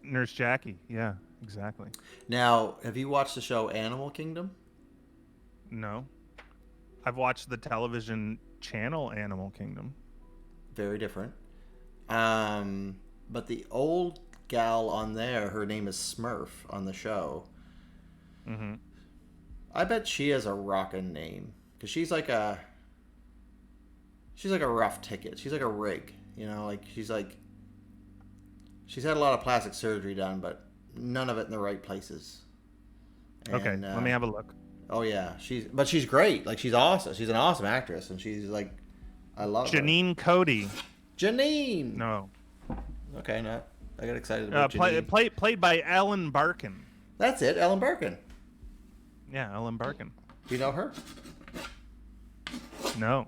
Nurse Jackie. Yeah, exactly. Now, have you watched the show Animal Kingdom? No. I've watched the television channel Animal Kingdom. Very different. But the old gal on there, her name is Smurf on the show. Mm-hmm. I bet she has a rockin' name. Because she's like a rough ticket. She's like a rig. You know, like she's had a lot of plastic surgery done, but none of it in the right places. And, Okay, let me have a look. Oh yeah, she's great. Like she's awesome. She's an awesome actress, and she's like, I love her. Janine Cody. Janine. No. Okay, not. I got excited about Janine. Played by Ellen Barkin. That's it, Ellen Barkin. Yeah, Ellen Barkin. Do you know her? No.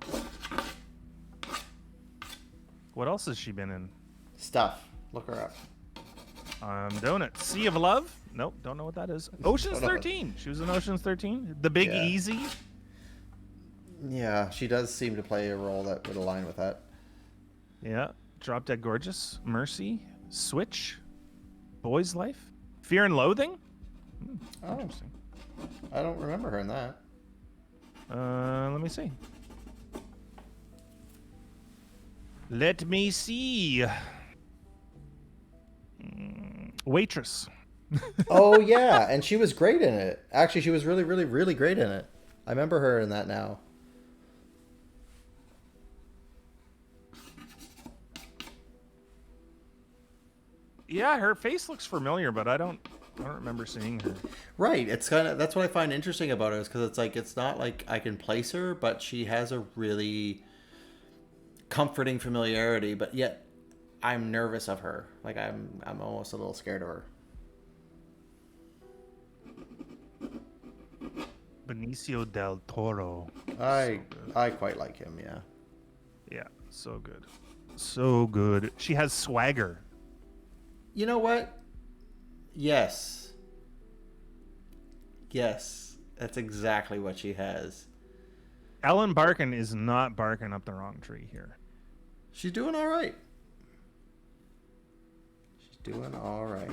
What else has she been in? Stuff. Look her up. I'm doing it. Sea of Love? Nope, don't know what that is. Ocean's 13. She was in Ocean's 13. The Big Yeah. Easy. Yeah, she does seem to play a role that would align with that. Yeah. Drop Dead Gorgeous. Mercy. Switch. Boy's Life. Fear and Loathing. Oh, Interesting. I don't remember her in that. Let me see. Let me see. Waitress. Oh yeah, and she was great in it. Actually, she was really, really, really great in it. I remember her in that now. Yeah, her face looks familiar, but I don't remember seeing her. Right. It's kind of that's what I find interesting about her is because it's like it's not like I can place her, but she has a really comforting familiarity. But yet, I'm nervous of her. Like I'm almost a little scared of her. Benicio del Toro. I quite like him. Yeah. Yeah, so good. So good. She has swagger. You know what? Yes. Yes. That's exactly what she has. Ellen Barkin is not barking up the wrong tree here. She's doing all right. She's doing all right.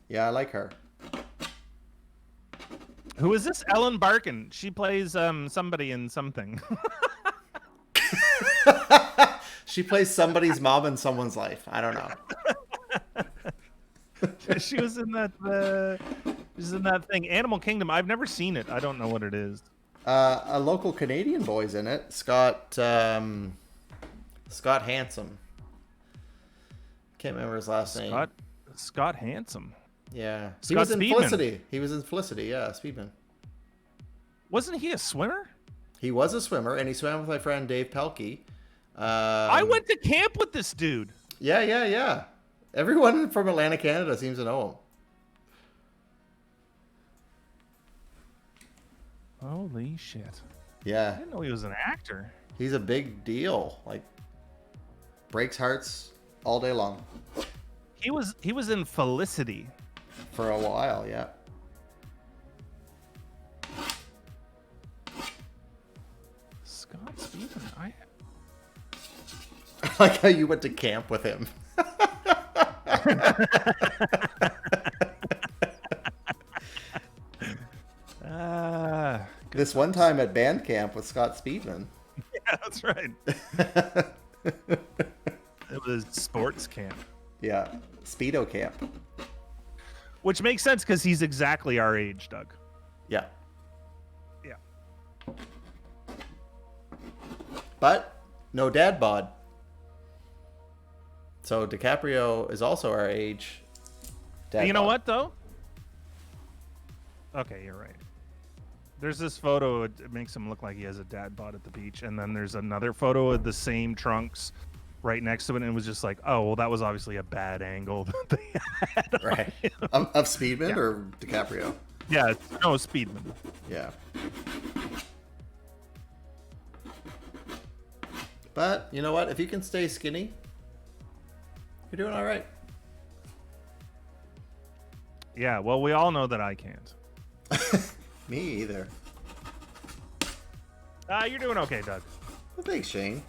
Yeah, I like her. Who is this? Ellen Barkin. She plays somebody in something. She plays somebody's mom in someone's life. I don't know. She was in that thing, Animal Kingdom. I've never seen it. I don't know what it is. A local Canadian boy's in it. Scott Handsome. Can't remember his last name. Scott Handsome. Yeah. He Scott was in Speedman. Felicity. He was in Felicity, yeah, Speedman. Wasn't he a swimmer? He was a swimmer, and he swam with my friend Dave Pelkey. I went to camp with this dude. Yeah. Everyone from Atlantic, Canada seems to know him. Holy shit. Yeah. I didn't know he was an actor. He's a big deal. Like, breaks hearts all day long. He was in Felicity. For a while, yeah. Scott Speedman. I like how you went to camp with him. This one time at band camp with Scott Speedman. That's right. It was sports camp. Yeah, Speedo camp. Which makes sense because he's exactly our age, Doug. Yeah. Yeah. But no dad bod. So DiCaprio is also our age. Dad You know bod. what, though? Okay, you're right. There's this photo. It makes him look like he has a dad bod at the beach. And then there's another photo of the same trunks right next to it. And it was just like, oh, well, that was obviously a bad angle that they had. Right. Of Speedman Yeah. or DiCaprio? Yeah, no, Speedman. Yeah. But you know what? If you can stay skinny, you're doing all right. Yeah, well, we all know that I can't. Me either. You're doing okay, Doug. Well, thanks, Shane.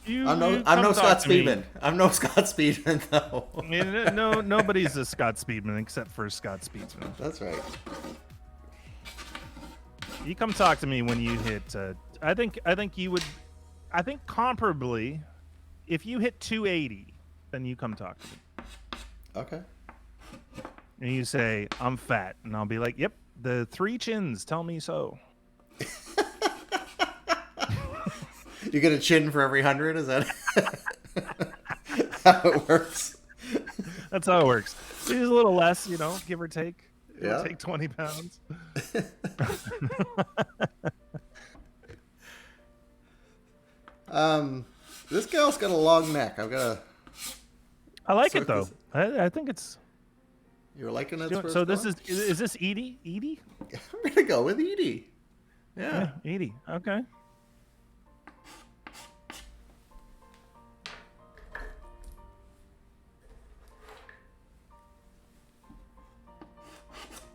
You I'm no come Scott talk to me. Speedman. I'm no Scott Speedman though. I mean, nobody's a Scott Speedman except for Scott Speedman. That's right. You come talk to me when you hit. I think you would. I think comparably, if you hit 280, then you come talk to me. Okay. And you say, I'm fat. And I'll be like, yep, the 3 chins tell me so. You get a chin for every 100? Is that how it works? That's how it works. It's a little less, give or take. Yeah. It'll take 20 pounds. This gal's got a long neck. I've got a... I like it, Sort though. this- I think it's... You're liking it? So this is this Edie? Edie? I'm going to go with Edie. Yeah. Edie. Okay.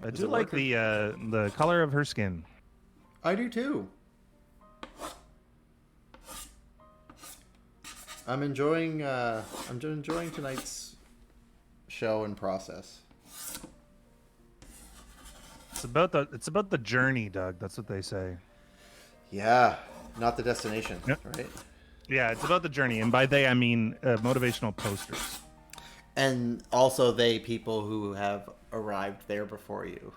I Is do it like working? the color of her skin. I do too. I'm enjoying tonight's show and process. It's about the journey, Doug. That's what they say. Yeah, not the destination, Yep. right? Yeah, it's about the journey, and by they I mean motivational posters. And also they people who have arrived there before you.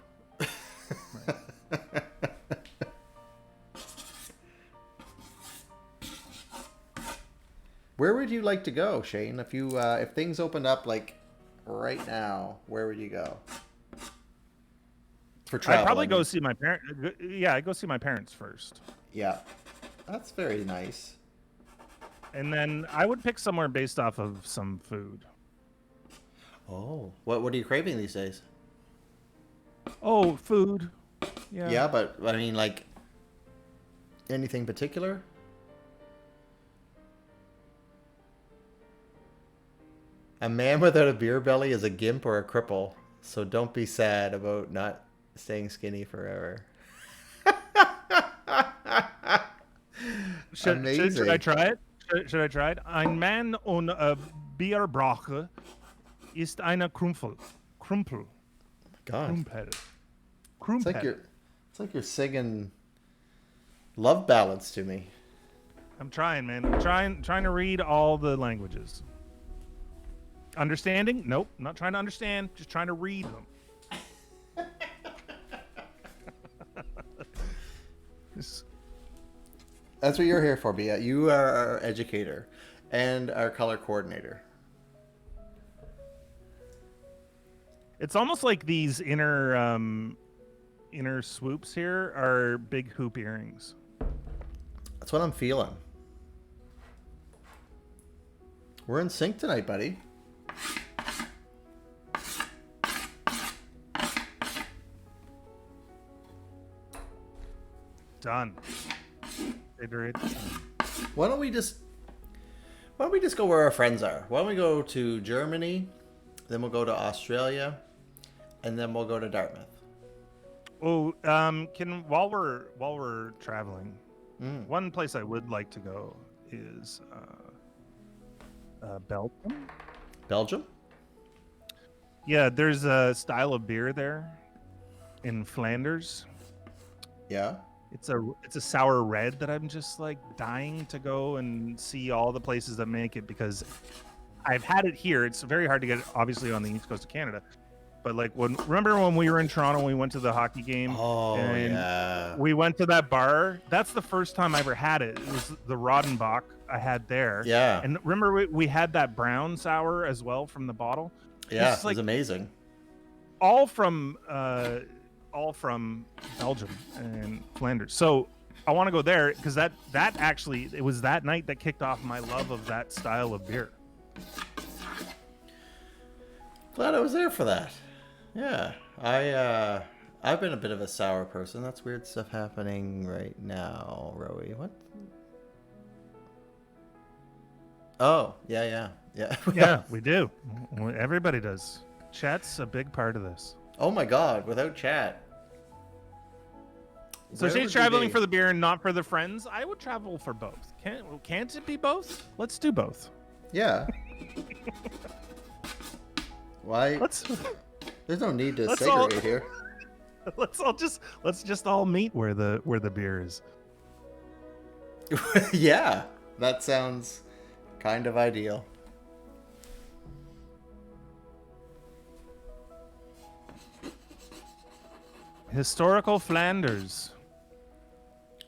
Where would you like to go, Shane? If you if things opened up like right now, where would you go? For travel, I'd probably I go mean. see my parents. Yeah, I'd go see my parents first, Yeah, that's very nice. and then I would pick somewhere based off of some food. Oh, what are you craving these days? Oh, food. Yeah. Yeah, but I mean, like anything particular? A man without a beer belly is a gimp or a cripple, so don't be sad about not staying skinny forever. Should Amazing. I try it? Should I try it? Ein Mann ohne Bierbrache ist eine Krumpel. Krumpel. God, Krumpel. it's Krumpel. like you're singing love ballads to me. I'm trying, man. I'm trying to read all the languages. Understanding? Nope. Not trying to understand. Just trying to read them. This- That's what you're here for, Bia. You are our educator and our color coordinator. It's almost like these inner swoops here are big hoop earrings. That's what I'm feeling. We're in sync tonight, buddy. Done. Iterate. Why don't we just go where our friends are? Why don't we go to Germany, then we'll go to Australia, and then we'll go to Dartmouth. Oh, while we're traveling, one place I would like to go is Belgium. Belgium? Yeah, there's a style of beer there in Flanders. Yeah. It's a sour red that I'm just like dying to go and see all the places that make it, because I've had it here. It's very hard to get it, obviously, on the east coast of Canada. But like remember when we were in Toronto, we went to the hockey game, Oh and yeah. we went to that bar. That's the first time I ever had it. It was the Rodenbach I had there. Yeah. And remember we had that brown sour as well from the bottle. Yeah, It's it was like amazing. all from Belgium and Flanders. So I want to go there because that actually, it was that night that kicked off my love of that style of beer. Glad I was there for that. Yeah, I've been a bit of a sour person. That's weird stuff happening right now, Rowie. What? Oh, yeah. Yeah, we do. Everybody does. Chat's a big part of this. Oh my God! Without chat. So Where she's would we traveling be? for the beer and not for the friends. I would travel for both. Can't it be both? Let's do both. Yeah. Why? Let's There's no need to Let's all- segregate here. let's just all meet where the beer is. Yeah, that sounds kind of ideal. Historical Flanders.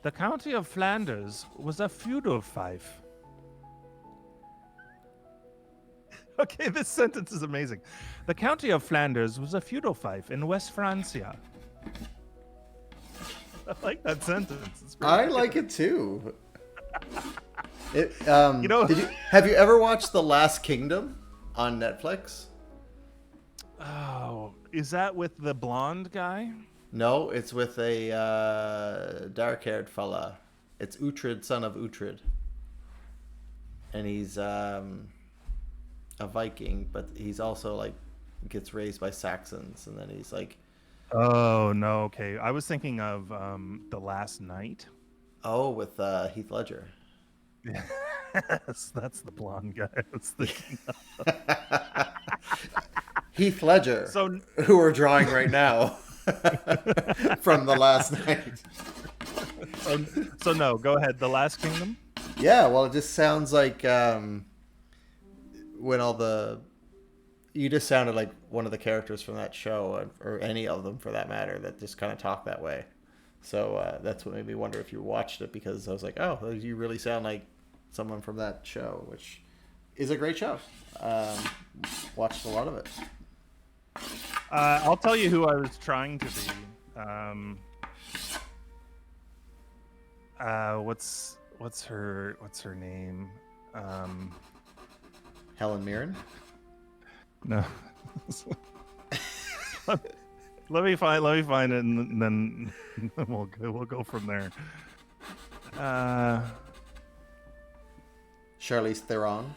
The county of Flanders was a feudal fief. Okay, this sentence is amazing. The county of Flanders was a feudal fief in West Francia. I like that sentence. It's really I good. like it too. You know- Have you ever watched The Last Kingdom on Netflix? Oh, is that with the blonde guy? No, it's with a dark-haired fella. It's Uhtred, son of Uhtred, and he's a Viking, but he's also like gets raised by Saxons, and then he's like, Oh no, okay. I was thinking of The Last Night. oh, with Heath Ledger. Yes, that's the blonde guy I was thinking of. Heath Ledger, So who we're drawing right now from The Last Night. so no, go ahead. The Last Kingdom? Yeah, well, it just sounds like when you just sounded like one of the characters from that show, or any of them for that matter, that just kind of talk that way. So that's what made me wonder if you watched it, because I was like, oh, you really sound like someone from that show, which is a great show. Watched a lot of it. I'll tell you who I was trying to be. What's her name? Helen Mirren. No. let me find it, and then we'll go from there. Charlize Theron.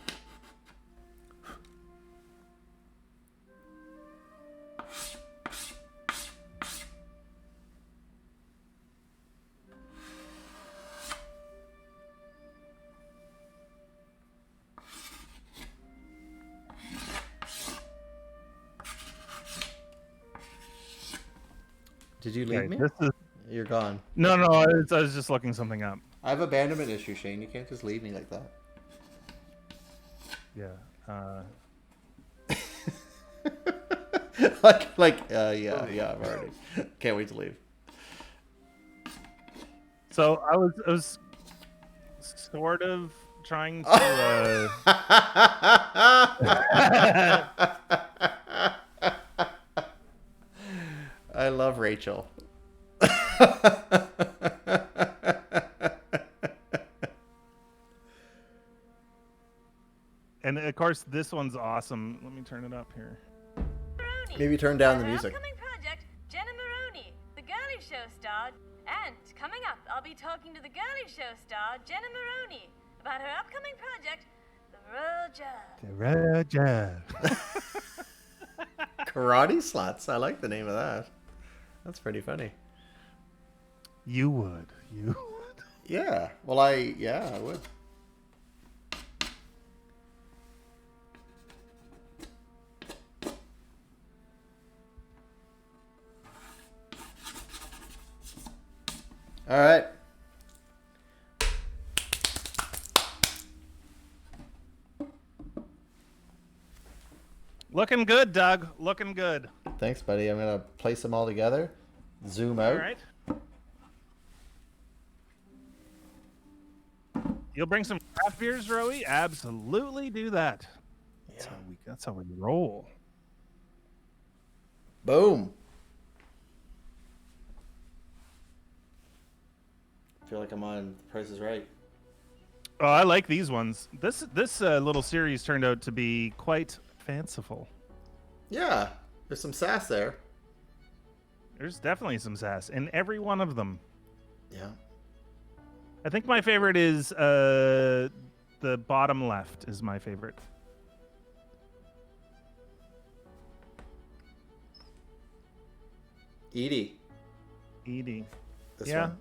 Did you leave Okay, me? this is You're gone. no. I was just looking something up. I have abandonment issue, Shane. You can't just leave me like that. Yeah. Yeah, I'm already. Can't wait to leave. So I was sort of trying to. I love Rachel. And of course, this one's awesome. Let me turn it up here. Maybe turn down the Our music. upcoming project, Jenna Maroney, the Girly Show star. And coming up, I'll be talking to the Girly Show star, Jenna Maroney, about her upcoming project, The Royal Job. Karate sluts. I like the name of that. That's pretty funny. You would. Yeah. Well, I would. All right. Looking good, Doug. Looking good. Thanks, buddy. I'm gonna place them all together. Zoom All out. right. You'll bring some craft beers, Roey? Absolutely do that. Yeah. That's how we roll. Boom. I feel like I'm on Price is Right. Oh, I like these ones. This little series turned out to be quite fanciful. Yeah, there's some sass there. There's definitely some sass in every one of them. Yeah. I think my favorite is the bottom left is my favorite. Edie. Edie. This Yeah. one.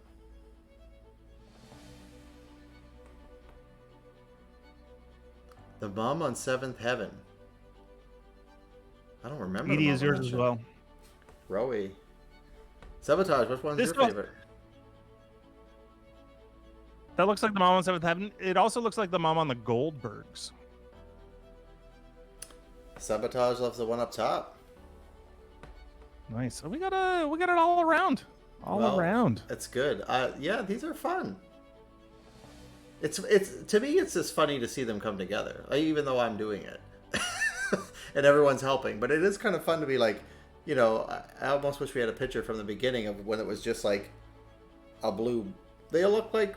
The Mom on Seventh Heaven. I don't remember. Edie the is Mom on yours that as show. well. Rowie. Sabotage. Which one's This your one- favorite? That looks like the Mom on Seventh Heaven. It also looks like the Mom on the Goldbergs. Sabotage loves the one up top. Nice. So we got it all around. Well, Around. It's good. Yeah, these are fun. It's to me, it's just funny to see them come together, even though I'm doing it, and everyone's helping. But it is kind of fun to be like, you know, I almost wish we had a picture from the beginning of when it was just like a blue. They look like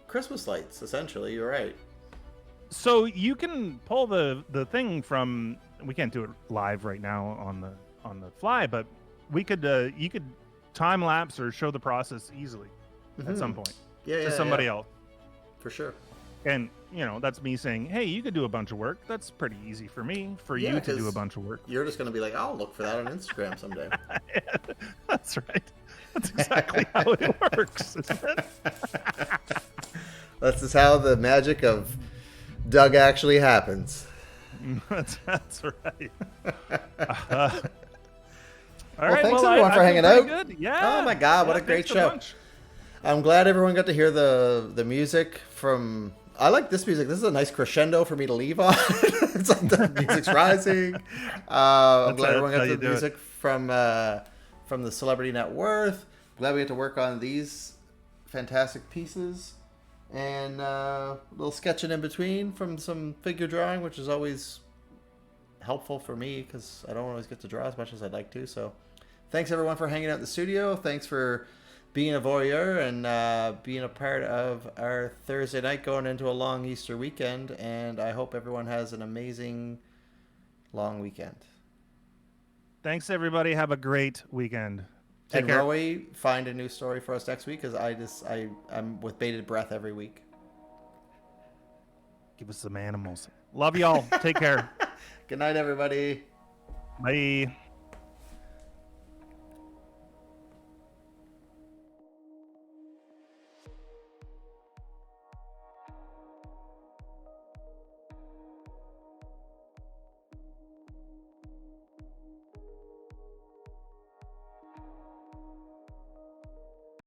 Christmas lights, essentially. You're right. So you can pull the thing from. We can't do it live right now on the fly, but you could time lapse or show the process easily at some point to somebody else. For sure. And you know, that's me saying, hey, you could do a bunch of work. That's pretty easy for me. For you to 'cause do a bunch of work. You're just gonna be like, I'll look for that on Instagram someday. That's right. That's exactly how it works, isn't it? That's just how the magic of Doug actually happens. That's right. All Well, right. thanks Well, everyone for I hanging feel out. pretty Good. Yeah. Oh my God, what Yeah, a great thanks show. bunch. I'm glad everyone got to hear the music from. I like this music. This is a nice crescendo for me to leave on. It's like the music's rising. I'm glad everyone got how the you do it. music from the Celebrity Net Worth. Glad we get to work on these fantastic pieces. And a little sketching in between from some figure drawing, which is always helpful for me because I don't always get to draw as much as I'd like to. So thanks everyone for hanging out in the studio. Thanks for being a voyeur and being a part of our Thursday night going into a long Easter weekend. And I hope everyone has an amazing long weekend. Thanks, everybody. Have a great weekend. Take And care. Rowie, find a new story for us next week because I'm with bated breath every week. Give us some animals. Love y'all. Take care. Good night, everybody. Bye.